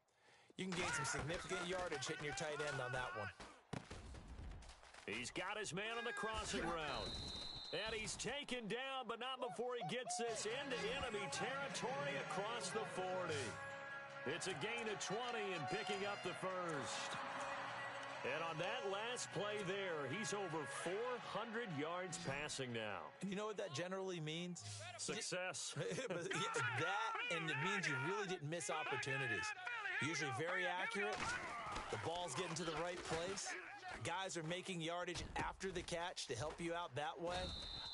[SPEAKER 5] you can gain some significant yardage hitting your tight end on that one.
[SPEAKER 2] He's got his man on the crossing route. And he's taken down, but not before he gets this into enemy territory across the 40. It's a gain of 20 and picking up the first. And on that last play there, he's over 400 yards passing now.
[SPEAKER 5] And you know what that generally means?
[SPEAKER 2] Success.
[SPEAKER 5] That, and it means you really didn't miss opportunities. Usually very accurate. The ball's getting to the right place. Guys are making yardage after the catch to help you out that way.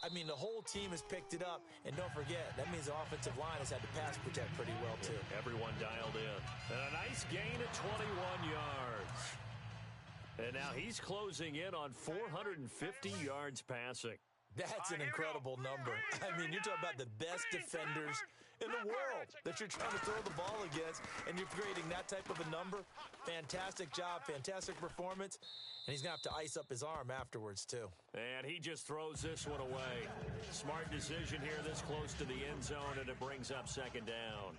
[SPEAKER 5] I mean, the whole team has picked it up. And don't forget, that means the offensive line has had to pass protect pretty well, too.
[SPEAKER 2] Everyone dialed in. And a nice gain of 21 yards. And now he's closing in on 450 yards passing.
[SPEAKER 5] That's an incredible number. I mean, you're talking about the best defenders in the world that you're trying to throw the ball against, and you're creating that type of a number. Fantastic job, fantastic performance. And he's going to have to ice up his arm afterwards, too.
[SPEAKER 2] And he just throws this one away. Smart decision here this close to the end zone, and it brings up second down.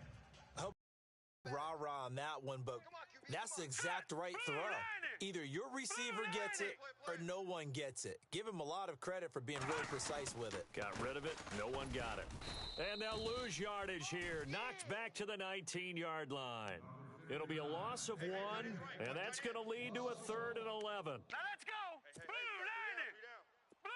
[SPEAKER 5] I hope rah-rah on that one, but that's the exact right throw. Either your receiver gets it or no one gets it. Give him a lot of credit for being really precise with it.
[SPEAKER 2] Got rid of it. No one got it. And they'll lose yardage here. Knocked back to the 19-yard line. It'll be a loss of 1, and that's going to lead to a 3rd and 11.
[SPEAKER 3] Now let's go. Blue 90.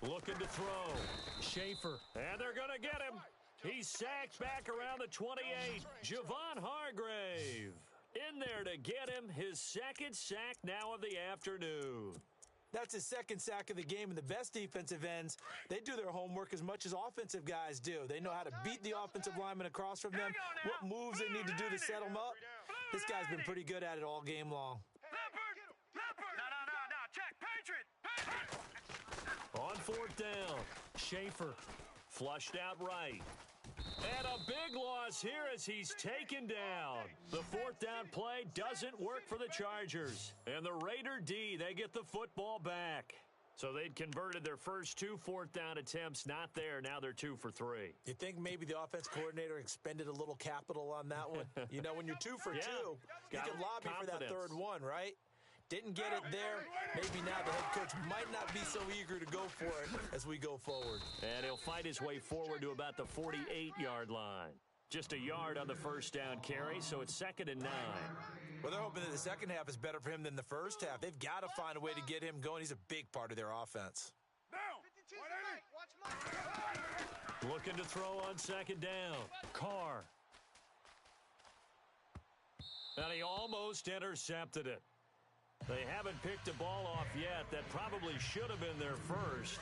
[SPEAKER 3] Blue 90.
[SPEAKER 2] Looking to throw. Schaefer. And they're going to get him. He's sacked back around the 28. Javon Hargrave in there to get him. His second sack now of the afternoon.
[SPEAKER 5] That's his second sack of the game, and the best defensive ends, they do their homework as much as offensive guys do. They know how to beat the offensive lineman across from them, what moves they need to do to set them up. This guy's been pretty good at it all game long.
[SPEAKER 3] No, check, Patriot.
[SPEAKER 2] On fourth down, Schaefer flushed out right. And a big loss here as he's taken down. The fourth down play doesn't work for the Chargers. And the Raider D, they get the football back. So they'd converted their first 2 fourth down attempts, not there. Now they're 2 for 3.
[SPEAKER 5] You think maybe the offense coordinator expended a little capital on that one? You know, when you're 2 for 2, you can lobby for that third one, right? Didn't get it there. Maybe now the head coach might not be so eager to go for it as we go forward.
[SPEAKER 2] And he'll fight his way forward to about the 48-yard line. Just a yard on the first down carry, so it's 2nd and 9.
[SPEAKER 5] Well, they're hoping that the second half is better for him than the first half. They've got to find a way to get him going. He's a big part of their offense.
[SPEAKER 2] Looking to throw on 2nd down. Carr. And he almost intercepted it. They haven't picked a ball off yet. That probably should have been their first.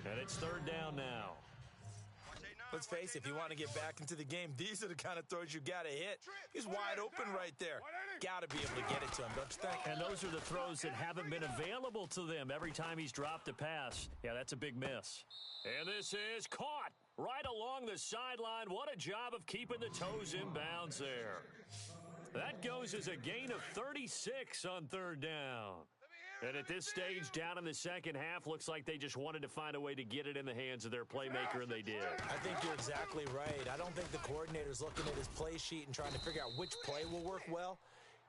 [SPEAKER 2] And it's 3rd down now.
[SPEAKER 5] Let's face it, if you want to get back into the game, these are the kind of throws you got to hit. He's wide open right there. Got to be able to get it to him, don't you think?
[SPEAKER 2] And those are the throws that haven't been available to them every time he's dropped a pass. Yeah, that's a big miss. And this is caught right along the sideline. What a job of keeping the toes in bounds there. That goes as a gain of 36 on 3rd down. And at this stage, down in the second half, looks like they just wanted to find a way to get it in the hands of their playmaker, and they did.
[SPEAKER 5] I think you're exactly right. I don't think the coordinator's looking at his play sheet and trying to figure out which play will work well.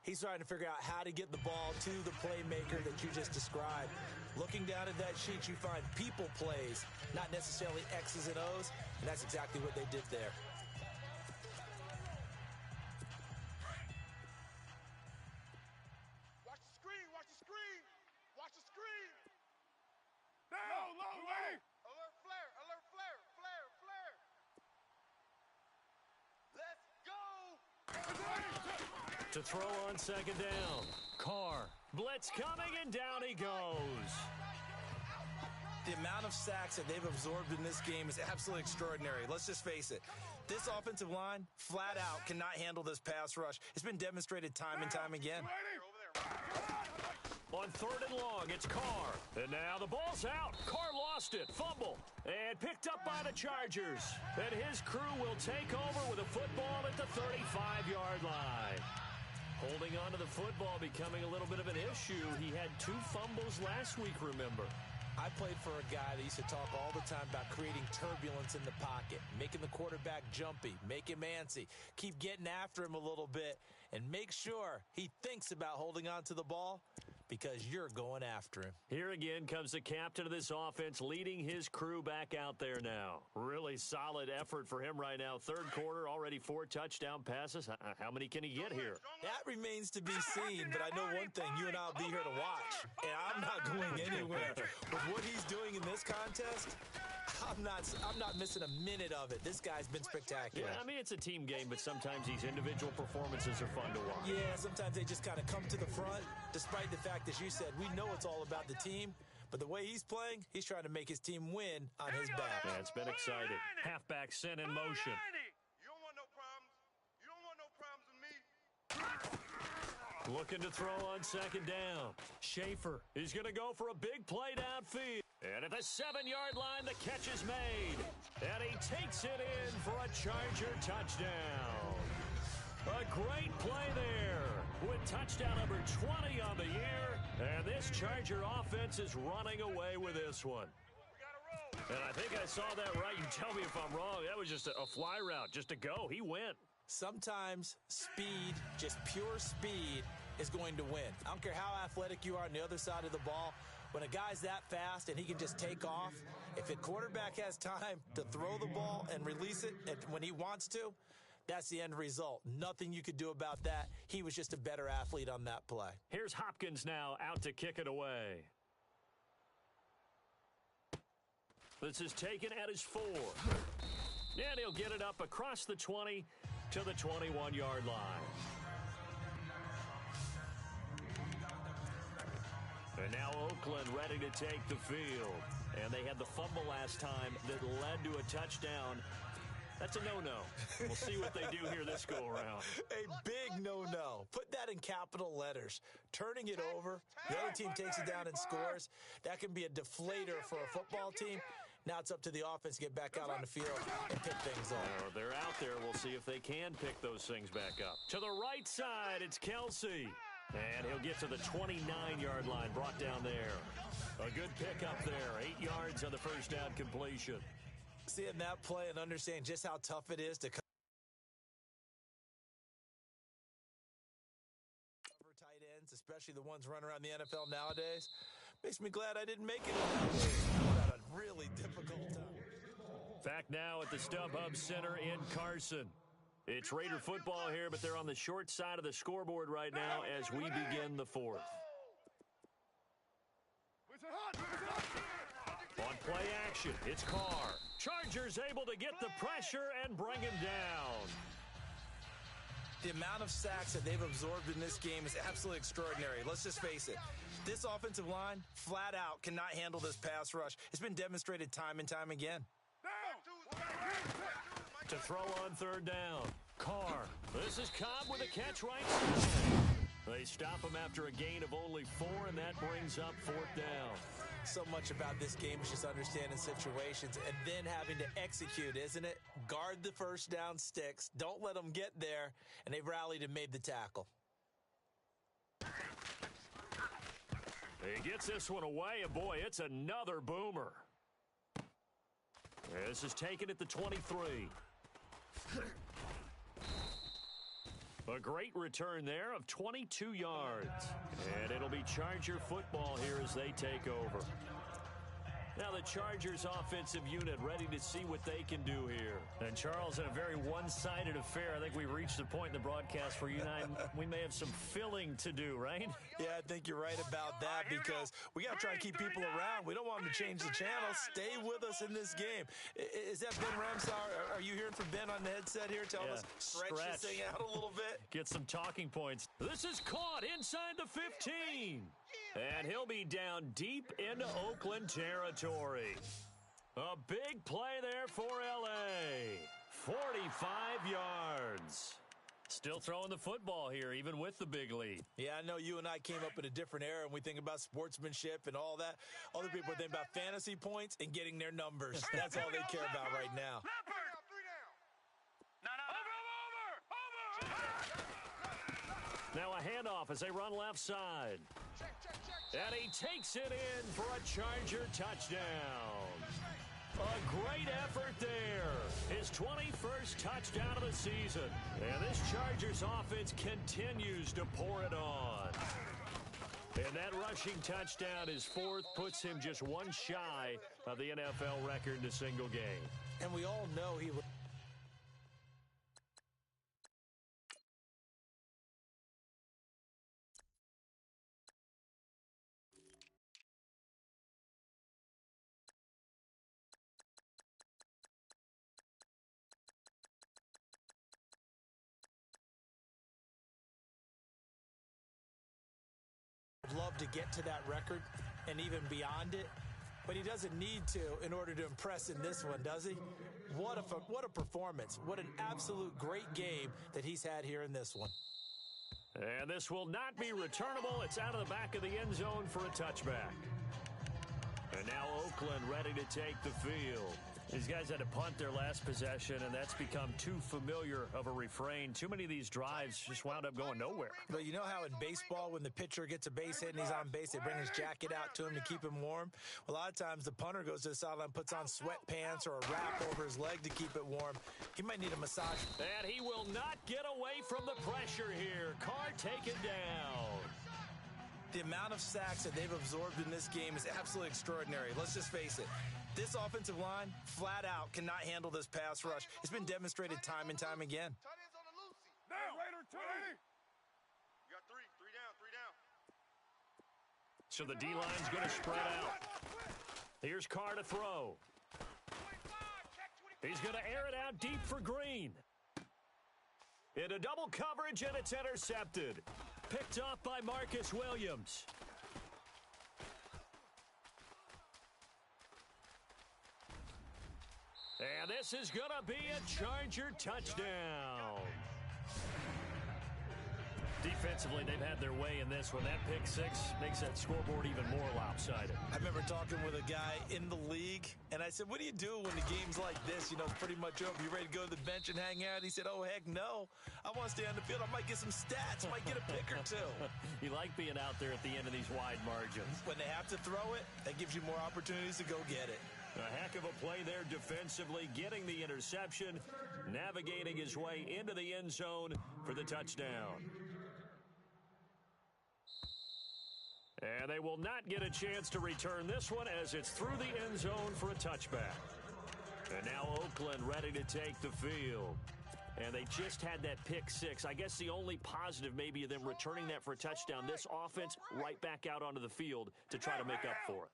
[SPEAKER 5] He's trying to figure out how to get the ball to the playmaker that you just described. Looking down at that sheet, you find people plays, not necessarily X's and O's, and that's exactly what they did there.
[SPEAKER 2] To throw on 2nd down. Carr. Blitz coming, and down he goes.
[SPEAKER 5] The amount of sacks that they've absorbed in this game is absolutely extraordinary. Let's just face it. This offensive line, flat out, cannot handle this pass rush. It's been demonstrated time and time again.
[SPEAKER 2] On 3rd and long, it's Carr. And now the ball's out. Carr lost it. Fumble. And picked up by the Chargers. And his crew will take over with a football at the 35-yard line. Holding on to the football becoming a little bit of an issue. He had 2 fumbles last week, remember.
[SPEAKER 5] I played for a guy that used to talk all the time about creating turbulence in the pocket, making the quarterback jumpy, make him antsy, keep getting after him a little bit, and make sure he thinks about holding on to the ball because you're going after him.
[SPEAKER 2] Here again comes the captain of this offense leading his crew back out there now. Really solid effort for him right now. 3rd quarter, already 4 touchdown passes. How many can he get here?
[SPEAKER 5] That remains to be seen, but I know one thing. You and I will be here to watch, and I'm not going anywhere. With what he's doing in this contest, I'm not missing a minute of it. This guy's been spectacular.
[SPEAKER 2] Yeah, I mean, it's a team game, but sometimes these individual performances are fun to watch.
[SPEAKER 5] Yeah, sometimes they just kind of come to the front, despite the fact, as you said, we know it's all about the team. But the way he's playing, he's trying to make his team win on his back.
[SPEAKER 2] Yeah, it's been exciting. Halfback sent in motion.
[SPEAKER 3] You don't want no problems. You don't want no problems with me.
[SPEAKER 2] Looking to throw on 2nd down. Schaefer is going to go for a big play downfield. And at the 7-yard line, the catch is made. And he takes it in for a Charger touchdown. A great play there with touchdown number 20 on the year. And this Charger offense is running away with this one. And I think I saw that right. You tell me if I'm wrong. That was just a fly route, just a go. He went.
[SPEAKER 5] Sometimes speed, just pure speed, is going to win. I don't care how athletic you are on the other side of the ball. When a guy's that fast and he can just take off, if a quarterback has time to throw the ball and release it when he wants to, that's the end result. Nothing you could do about that. He was just a better athlete on that play.
[SPEAKER 2] Here's Hopkins now out to kick it away. This is taken at his 4. And he'll get it up across the 20 to the 21-yard line. And now Oakland ready to take the field. And they had the fumble last time that led to a touchdown. That's a no-no. We'll see what they do here this go-around.
[SPEAKER 5] A big no-no. Put that in capital letters. Turning it over, the other team takes it down and scores. That can be a deflator for a football team. Now it's up to the offense to get back out on the field and pick things up.
[SPEAKER 2] They're out there. We'll see if they can pick those things back up. To the right side, it's Kelsey. And he'll get to the 29-yard line, brought down there. A good pickup there. 8 yards on the first down completion.
[SPEAKER 5] Seeing that play and understanding just how tough it is to cover tight ends, especially the ones running around the NFL nowadays, makes me glad I didn't make it nowadays. I would have a really difficult time.
[SPEAKER 2] Back now at the StubHub Center in Carson. It's Raider football here, but they're on the short side of the scoreboard right now as we begin the fourth. On play action, it's Carr. Chargers able to get the pressure and bring him down.
[SPEAKER 5] The amount of sacks that they've absorbed in this game is absolutely extraordinary. Let's just face it. This offensive line, flat out, cannot handle this pass rush. It's been demonstrated time and time again.
[SPEAKER 2] To throw on third down, Carr. This is Cobb with a catch right side. They stop him after a gain of only 4, and that brings up fourth down.
[SPEAKER 5] So much about this game is just understanding situations and then having to execute, isn't it? Guard the first down sticks. Don't let them get there. And they've rallied and made the tackle.
[SPEAKER 2] He gets this one away, and boy, it's another boomer. This is taken at the 23. A great return there of 22 yards. And it'll be Charger football here as they take over. Now the Chargers offensive unit ready to see what they can do here. And Charles, in a very one-sided affair, I think we reached the point in the broadcast where you and I, we may have some filling to do, right?
[SPEAKER 5] Yeah, I think you're right about that because we got to try and keep people around. We don't want them to change the channel. Stay with us in this game. Is that Ben Ramsar? Are you hearing from Ben on the headset here? Tell us, stretch this thing out a little bit.
[SPEAKER 2] Get some talking points. This is caught inside the 15. And he'll be down deep into Oakland territory. A big play there for L.A. 45 yards. Still throwing the football here, even with the big lead.
[SPEAKER 5] Yeah, I know you and I came up in a different era, and we think about sportsmanship and all that. Other people think about fantasy points and getting their numbers. That's all they care about right now.
[SPEAKER 2] Now a handoff as they run left side. And he takes it in for a Charger touchdown. A great effort there. His 21st touchdown of the season. And this Chargers offense continues to pour it on. And that rushing touchdown, his fourth, puts him just one shy of the NFL record in a single game.
[SPEAKER 5] And we all know he... love to get to that record and even beyond it, but he doesn't need to in order to impress in this one, does he? What a performance. What an absolute great game that he's had here in this one.
[SPEAKER 2] And this will not be returnable. It's out of the back of the end zone for a touchback. And now Oakland ready to take the field. These guys had to punt their last possession, and that's become too familiar of a refrain. Too many of these drives just wound up going nowhere.
[SPEAKER 5] But you know how in baseball, when the pitcher gets a base hit and he's on base, they bring his jacket out to him to keep him warm? Well, a lot of times the punter goes to the sideline, puts on sweatpants or a wrap over his leg to keep it warm. He might need a massage.
[SPEAKER 2] And he will not get away from the pressure here. Carr taken down.
[SPEAKER 5] The amount of sacks that they've absorbed in this game is absolutely extraordinary. Let's just face it. This offensive line, flat out, cannot handle this pass rush. It's been demonstrated time and time again.
[SPEAKER 3] Now, Raider, you got three down.
[SPEAKER 2] So the D-line's going to spread out. Here's Carr to throw. He's going to air it out deep for Green. Into double coverage, and it's intercepted. Picked off by Marcus Williams. And this is going to be a Charger touchdown. Defensively, they've had their way in this one. That pick six makes that scoreboard even more lopsided.
[SPEAKER 5] I remember talking with a guy in the league, and I said, what do you do when the game's like this? You know, it's pretty much over. You ready to go to the bench and hang out? He said, oh, heck no. I want to stay on the field. I might get some stats. Might get a pick or two.
[SPEAKER 2] You like being out there at the end of these wide margins.
[SPEAKER 5] When they have to throw it, that gives you more opportunities to go get it.
[SPEAKER 2] A heck of a play there defensively, getting the interception, navigating his way into the end zone for the touchdown. And they will not get a chance to return this one as it's through the end zone for a touchback. And now Oakland ready to take the field. And they just had that pick six. I guess the only positive maybe of them returning that for a touchdown. This offense right back out onto the field to try to make up for it.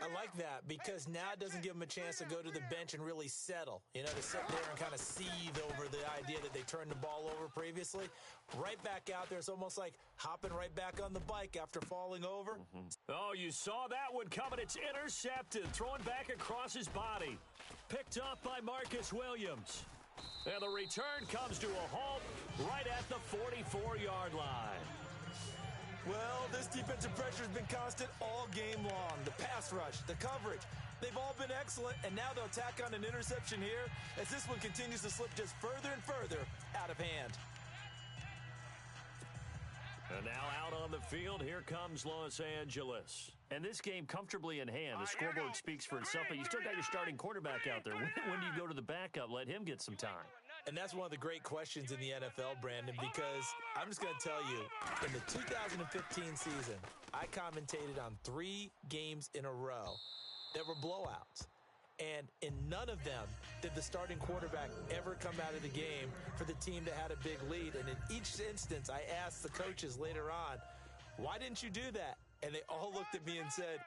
[SPEAKER 5] I like that because now it doesn't give them a chance to go to the bench and really settle, you know, to sit there and kind of seethe over the idea that they turned the ball over previously. Right back out there, it's almost like hopping right back on the bike after falling over.
[SPEAKER 2] Oh, you saw that one coming. It's intercepted, thrown back across his body. Picked up by Marcus Williams. And the return comes to a halt right at the 44-yard line.
[SPEAKER 5] Well, this defensive pressure has been constant all game long. The pass rush, the coverage, they've all been excellent, and now they'll tack on an interception here as this one continues to slip just further and further out of hand.
[SPEAKER 2] And now out on the field, here comes Los Angeles. And this game comfortably in hand. The scoreboard speaks for itself, but you still got your starting quarterback out there. When do you go to the backup? Let him get some time.
[SPEAKER 5] And that's one of the great questions in the NFL, Brandon, because I'm just going to tell you, in the 2015 season, I commentated on 3 games in a row that were blowouts. And in none of them did the starting quarterback ever come out of the game for the team that had a big lead. And in each instance, I asked the coaches later on, why didn't you do that? And they all looked at me and said,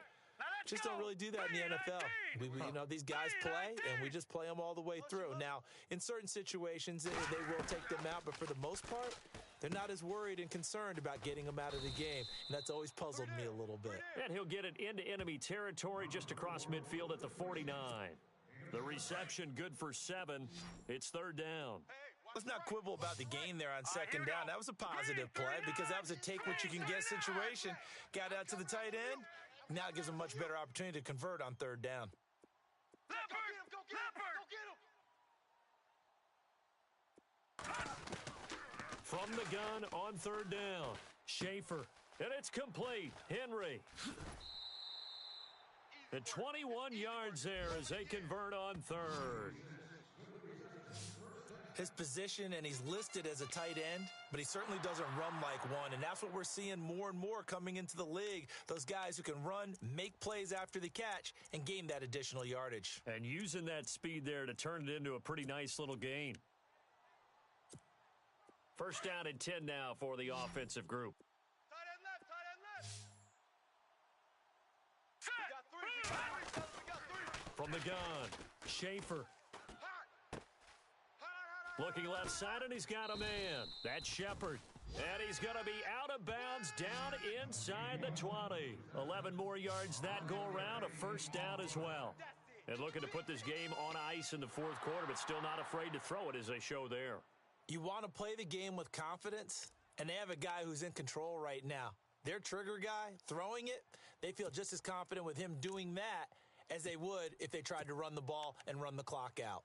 [SPEAKER 5] just don't really do that in the NFL. You know, these guys play, and we just play them all the way through. Now, in certain situations, they will take them out, but for the most part, they're not as worried and concerned about getting them out of the game, and that's always puzzled me a little bit.
[SPEAKER 2] And he'll get it into enemy territory just across midfield at the 49. The reception good for 7. It's 3rd down.
[SPEAKER 5] Let's not quibble about the gain there on 2nd down. That was a positive play because that was a take-what-you-can-get situation. Got out to the tight end. Now it gives them a much better opportunity to convert on 3rd down.
[SPEAKER 2] From the gun on 3rd down, Schaefer, and it's complete. Henry. And 21 yards there as they convert on 3rd.
[SPEAKER 5] His position, and he's listed as a tight end, but he certainly doesn't run like one, and that's what we're seeing more and more coming into the league. Those guys who can run, make plays after the catch, and gain that additional yardage.
[SPEAKER 2] And using that speed there to turn it into a pretty nice little gain. 1st down and 10 now for the offensive group.
[SPEAKER 3] Tight end left, tight end left. We got 3.
[SPEAKER 2] From the gun, Schaefer. Looking left side, and he's got a man. That's Shepard. And he's going to be out of bounds down inside the 20. 11 more yards that go around, a 1st down as well. And looking to put this game on ice in the 4th quarter, but still not afraid to throw it as they show there.
[SPEAKER 5] You want to play the game with confidence, and they have a guy who's in control right now. Their trigger guy, throwing it, they feel just as confident with him doing that as they would if they tried to run the ball and run the clock out.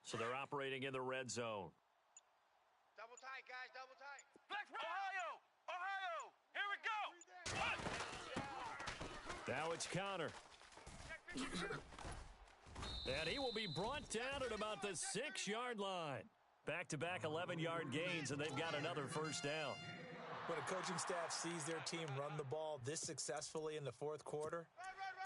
[SPEAKER 2] So they're operating in the red zone.
[SPEAKER 3] Double tight, guys, double tight. Flex, Ohio! Here we go!
[SPEAKER 2] Now it's Connor. And he will be brought down at about the 6-yard line. Back-to-back 11-yard gains, and they've got another 1st down.
[SPEAKER 5] When a coaching staff sees their team run the ball this successfully in the 4th quarter,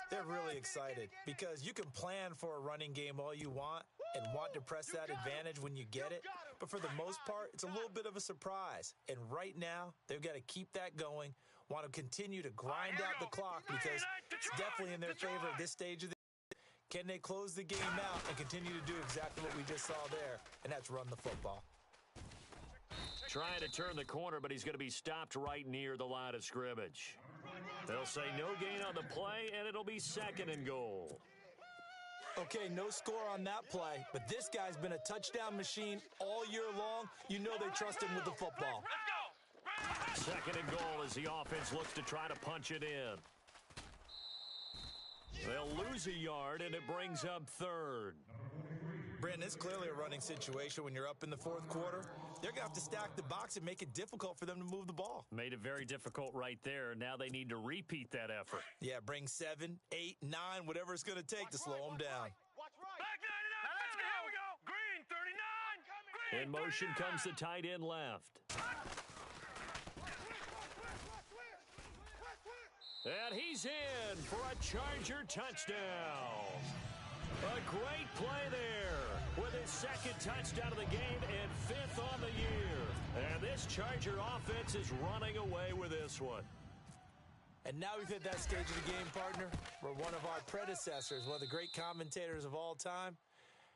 [SPEAKER 5] they're really excited because you can plan for a running game all you want and want to press that advantage when you get it. But for the most part, it's a little bit of a surprise. And right now, they've got to keep that going, want to continue to grind out the clock because it's definitely in their favor at this stage of the game. Can they close the game out and continue to do exactly what we just saw there, and that's run the football.
[SPEAKER 2] Trying to turn the corner, but he's going to be stopped right near the line of scrimmage. They'll say no gain on the play, and it'll be 2nd and goal.
[SPEAKER 5] Okay, no score on that play, but this guy's been a touchdown machine all year long. You know they trust him with the football.
[SPEAKER 2] 2nd and goal as the offense looks to try to punch it in. They'll lose a yard, and it brings up 3rd.
[SPEAKER 5] Brandon, it's clearly a running situation when you're up in the 4th quarter. They're going to have to stack the box and make it difficult for them to move the ball.
[SPEAKER 2] Made it very difficult right there. Now they need to repeat that effort.
[SPEAKER 5] Yeah, bring 7, 8, 9, whatever it's going to take to slow them down.
[SPEAKER 3] Watch right. Back 99. Now let's go. Here we go. Green 39. Green
[SPEAKER 2] In motion
[SPEAKER 3] 39.
[SPEAKER 2] comes the tight end left. And he's in for a Charger touchdown. A great play there with his 2nd touchdown of the game and 5th on the year. And this Charger offense is running away with this one.
[SPEAKER 5] And now we've hit that stage of the game, partner, where one of our predecessors, one of the great commentators of all time,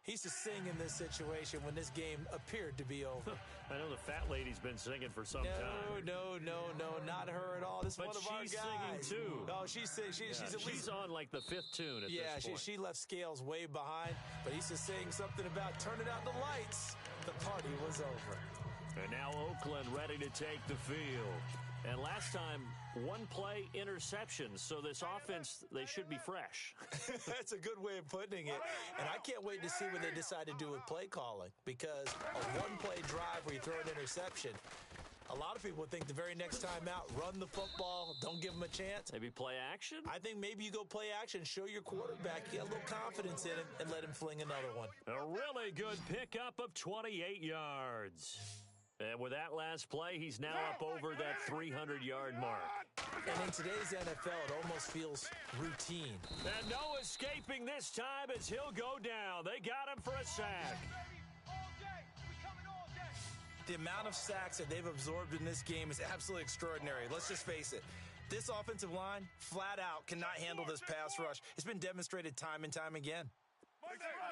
[SPEAKER 5] he used to sing in this situation when this game appeared to be over.
[SPEAKER 2] I know the fat lady's been singing for some time.
[SPEAKER 5] No, not her at all. This is one of our guys.
[SPEAKER 2] But she's singing too.
[SPEAKER 5] Oh, she's at least...
[SPEAKER 2] She's on like the 5th tune at this point.
[SPEAKER 5] She left Scales way behind, but he used to sing something about turning out the lights. The party was over.
[SPEAKER 2] And now Oakland ready to take the field. And last time, 1-play interceptions. So this offense, they should be fresh.
[SPEAKER 5] That's a good way of putting it. And I can't wait to see what they decide to do with play calling. Because a 1-play drive where you throw an interception, a lot of people think the very next time out, run the football, don't give them a chance.
[SPEAKER 2] Maybe play action?
[SPEAKER 5] I think maybe you go play action, show your quarterback, get a little confidence in him, and let him fling another one.
[SPEAKER 2] A really good pickup of 28 yards. And with that last play, he's now up over that 300-yard mark.
[SPEAKER 5] And in today's NFL, it almost feels routine.
[SPEAKER 2] And no escaping this time as he'll go down. They got him for a sack.
[SPEAKER 5] The amount of sacks that they've absorbed in this game is absolutely extraordinary. Let's just face it. This offensive line, flat out, cannot handle this pass rush. It's been demonstrated time and time again.
[SPEAKER 3] 185.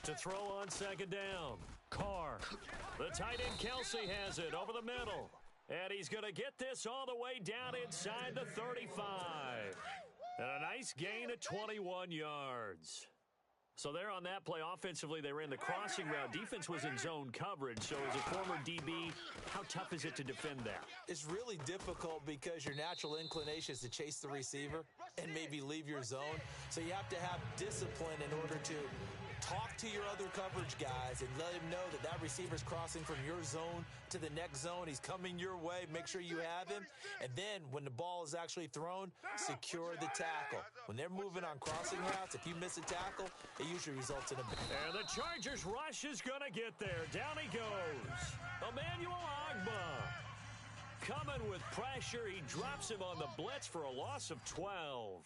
[SPEAKER 2] To throw on 2nd down, Carr. The tight end Kelsey has it over the middle. And he's going to get this all the way down inside the 35. And a nice gain of 21 yards. So there on that play, offensively, they ran the crossing route. Defense was in zone coverage. So as a former DB, how tough is it to defend that?
[SPEAKER 5] It's really difficult because your natural inclination is to chase the receiver and maybe leave your zone. So you have to have discipline in order to talk to your other coverage guys and let him know that that receiver's crossing from your zone to the next zone. He's coming your way. Make sure you have him. And then when the ball is actually thrown, secure the tackle. When they're moving on crossing routes, if you miss a tackle, it usually results in a...
[SPEAKER 2] And the Chargers rush is going to get there. Down he goes. Emmanuel Ogbah. Coming with pressure. He drops him on the blitz for a loss of 12.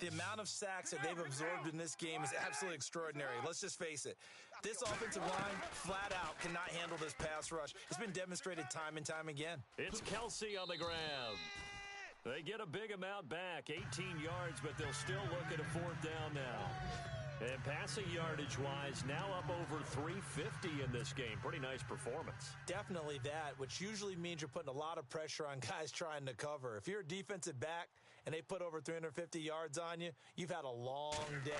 [SPEAKER 5] The amount of sacks that they've absorbed in this game is absolutely extraordinary. Let's just face it. This offensive line, flat out, cannot handle this pass rush. It's been demonstrated time and time again.
[SPEAKER 2] It's Kelsey on the grab. They get a big amount back, 18 yards, but they'll still look at a 4th down now. And passing yardage-wise, now up over 350 in this game. Pretty nice performance.
[SPEAKER 5] Definitely that, which usually means you're putting a lot of pressure on guys trying to cover. If you're a defensive back and they put over 350 yards on you, you've had a long day.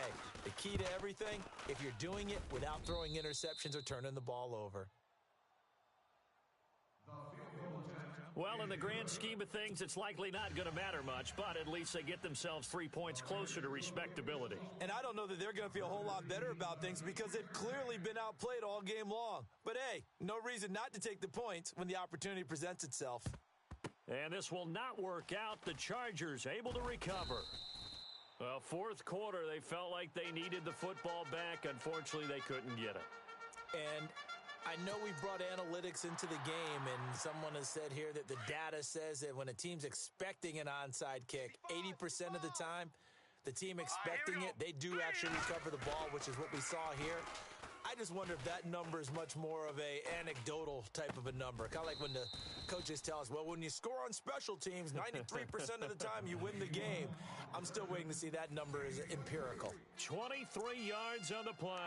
[SPEAKER 5] The key to everything, if you're doing it without throwing interceptions or turning the ball over.
[SPEAKER 2] Well, in the grand scheme of things, it's likely not going to matter much, but at least they get themselves 3 points closer to respectability.
[SPEAKER 5] And I don't know that they're going to feel a whole lot better about things because they've clearly been outplayed all game long. But hey, no reason not to take the points when the opportunity presents itself.
[SPEAKER 2] And this will not work out. The Chargers able to recover. Well, 4th quarter, they felt like they needed the football back. Unfortunately, they couldn't get it.
[SPEAKER 5] And I know we've brought analytics into the game, and someone has said here that the data says that when a team's expecting an onside kick, 80% of the time, the team expecting it, they do actually recover the ball, which is what we saw here. I just wonder if that number is much more of a anecdotal type of a number. Kind of like when the coaches tell us, well, when you score on special teams, 93% of the time you win the game. I'm still waiting to see that number is empirical.
[SPEAKER 2] 23 yards on the play.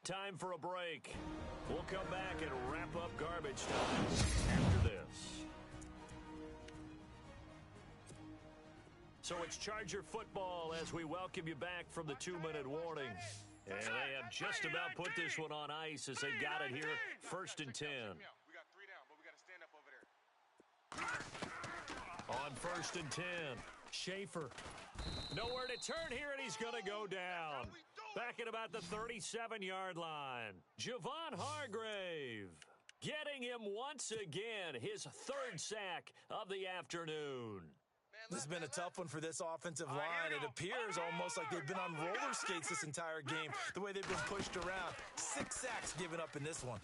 [SPEAKER 2] Time for a break. We'll come back and wrap up garbage time after this. So it's Charger football as we welcome you back from the 2-minute warning. And they have just about put this one on ice as they got it here, 1st and 10.
[SPEAKER 3] We got 3 down, but we got to stand up over there.
[SPEAKER 2] On 1st and 10, Schaefer. Nowhere to turn here, and he's going to go down. Back at about the 37-yard line, Javon Hargrave getting him once again, his 3rd sack of the afternoon.
[SPEAKER 5] This has been a tough one for this offensive line. It appears almost like they've been on roller skates this entire game, the way they've been pushed around. 6 sacks given up in this one.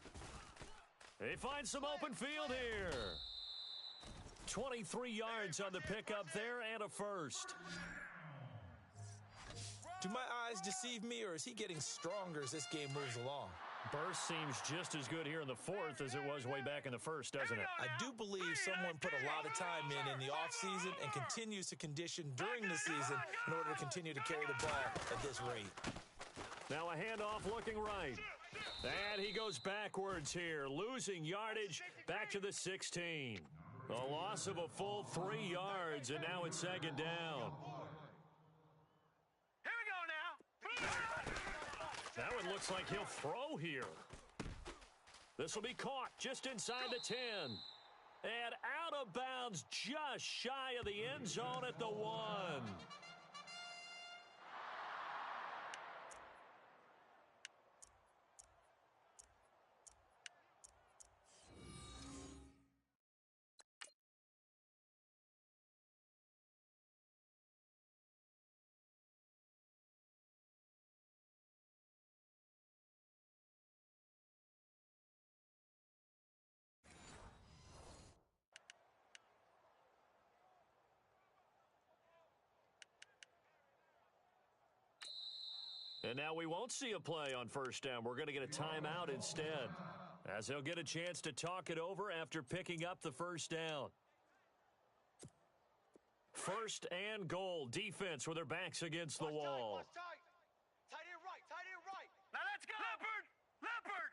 [SPEAKER 2] They find some open field here. 23 yards on the pickup there and a first.
[SPEAKER 5] Do my eyes deceive me, or is he getting stronger as this game moves along?
[SPEAKER 2] Burst seems just as good here in the 4th as it was way back in the 1st, doesn't it?
[SPEAKER 5] I do believe someone put a lot of time in the offseason and continues to condition during the season in order to continue to carry the ball at this rate.
[SPEAKER 2] Now a handoff looking right. And he goes backwards here, losing yardage back to the 16. A loss of a full 3 yards, and now it's 2nd down.
[SPEAKER 3] Here we go now.
[SPEAKER 2] That one looks like he'll throw here. This will be caught just inside the 10. And out of bounds just shy of the end zone at the 1. And now we won't see a play on 1st down. We're going to get a timeout instead, as they'll get a chance to talk it over after picking up the 1st down. 1st and goal. Defense with their backs against the wall.
[SPEAKER 3] Tight end right. Now let's go. Leopard.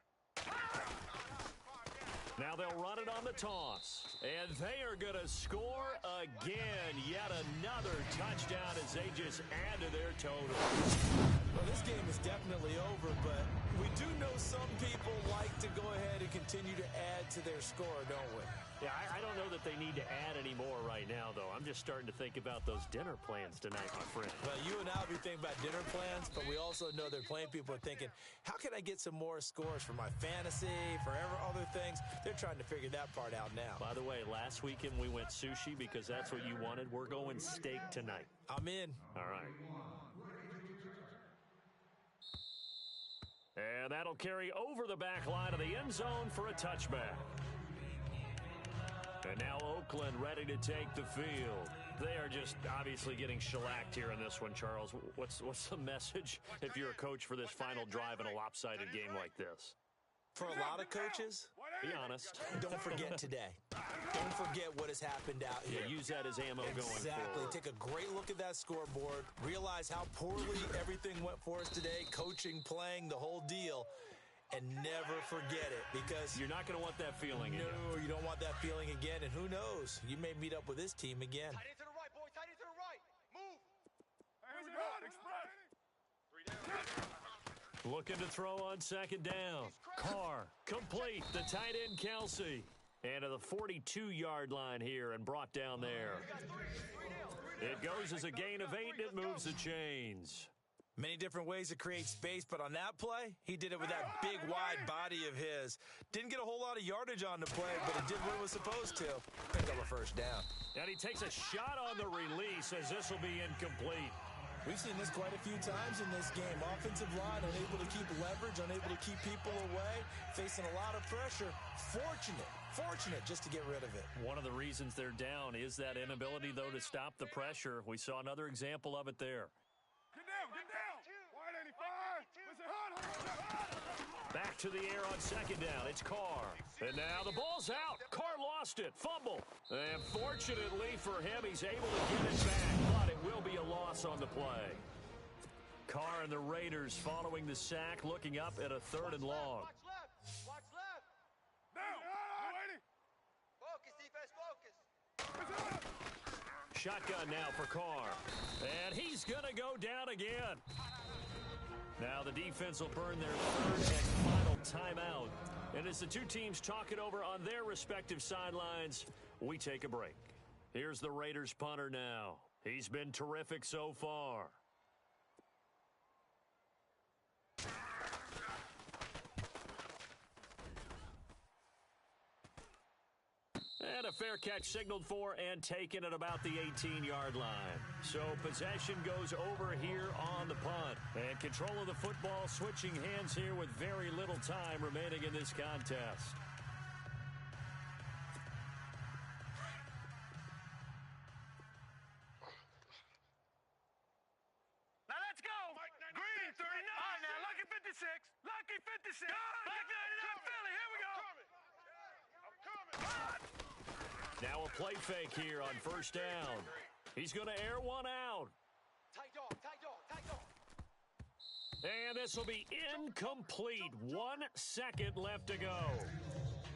[SPEAKER 2] Now they'll run it on the toss. And they are going to score again. Yet another touchdown as they just add to their total.
[SPEAKER 5] Well, this game is definitely over, but we do know some people like to go ahead and continue to add to their score, don't we?
[SPEAKER 2] Yeah, I don't know that they need to add any more right now, though. I'm just starting to think about those dinner plans tonight, my friend.
[SPEAKER 5] Well, you and I will be thinking about dinner plans, but we also know they're playing people are thinking, how can I get some more scores for my fantasy, for other things? They're trying to figure that part out now.
[SPEAKER 2] By the way, last weekend we went sushi because that's what you wanted. We're going steak tonight.
[SPEAKER 5] I'm in.
[SPEAKER 2] All right. And that'll carry over the back line of the end zone for a touchback. And now Oakland ready to take the field. They are just obviously getting shellacked here in this one, Charles. What's the message if you're a coach for this final drive in a lopsided game like this?
[SPEAKER 5] For a lot of coaches,
[SPEAKER 2] be honest.
[SPEAKER 5] Don't forget today. Don't forget what has happened out here.
[SPEAKER 2] Yeah, use that as ammo going forward.
[SPEAKER 5] Exactly. Take a great look at that scoreboard. Realize how poorly everything went for us today. Coaching, playing, the whole deal. And never forget it, because
[SPEAKER 2] you're not going to want that feeling again.
[SPEAKER 5] No, you don't want that feeling again. And who knows? You may meet up with this team again.
[SPEAKER 3] Tight end to the right, boys. Tight end to the right. Move.
[SPEAKER 4] Here we go. Express.
[SPEAKER 3] 3 down.
[SPEAKER 2] Looking to throw on 2nd down. Carr, complete. The tight end, Kelsey. And to the 42-yard line here and brought down there. It goes as a gain of 8, and it moves the chains.
[SPEAKER 5] Many different ways to create space, but on that play, he did it with that big, wide body of his. Didn't get a whole lot of yardage on the play, but it did what it was supposed to. Picked up a 1st down.
[SPEAKER 2] And he takes a shot on the release as this will be incomplete.
[SPEAKER 5] We've seen this quite a few times in this game. Offensive line unable to keep leverage, unable to keep people away, facing a lot of pressure. Fortunate just to get rid of it.
[SPEAKER 2] One of the reasons they're down is that inability, though, to stop the pressure. We saw another example of it there.
[SPEAKER 4] Get down. Wide 85. Listen, hard.
[SPEAKER 2] Back to the air on 2nd down. It's Carr. And now the ball's out. Carr lost it. Fumble. And fortunately for him, he's able to get it back. But it will be a loss on the play. Carr and the Raiders following the sack, looking up at a 3rd and long.
[SPEAKER 3] Watch left. Watch left.
[SPEAKER 4] Down. Waiting.
[SPEAKER 3] Focus, defense, focus.
[SPEAKER 2] Shotgun now for Carr. And he's going to go down again. Now the defense will burn their 3rd and final timeout. And as the two teams talk it over on their respective sidelines, we take a break. Here's the Raiders punter now. He's been terrific so far. And a fair catch signaled for and taken at about the 18-yard line. So possession goes over here on the punt. And control of the football switching hands here with very little time remaining in this contest.
[SPEAKER 3] Now let's go. Green, 39. All right, now, lucky 56. Lucky 56. Black 99, Philly. Here we go. I'm coming.
[SPEAKER 2] Now a play fake here on 1st down. He's going to air one out.
[SPEAKER 3] Tight dog, tight dog, tight dog.
[SPEAKER 2] And this will be incomplete. 1 second left to go.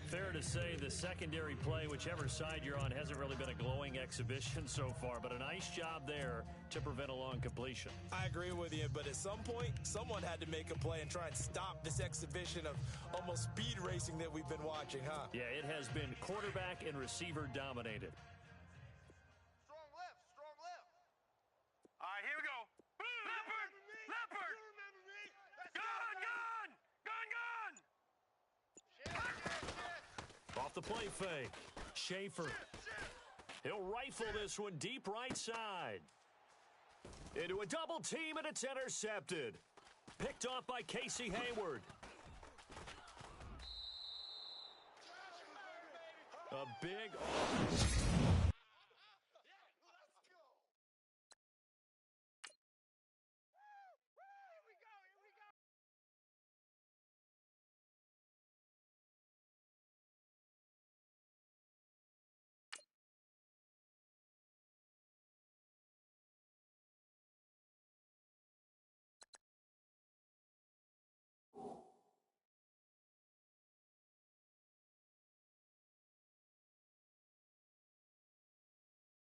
[SPEAKER 2] Fair to say the secondary play, whichever side you're on, hasn't really been a glowing exhibition so far, but a nice job there to prevent a long completion.
[SPEAKER 5] I agree with you, but at some point, someone had to make a play and try and stop this exhibition of almost speed racing that we've been watching, huh?
[SPEAKER 2] Yeah, it has been quarterback and receiver dominated.
[SPEAKER 3] Strong left, strong left. All right, here we go. Leopard, leopard. Gun, gun, gun, gun.
[SPEAKER 2] Off the play fake, Schaefer. He'll rifle this one deep right side. Into a double team, and it's intercepted. Picked off by Casey Hayward. A big...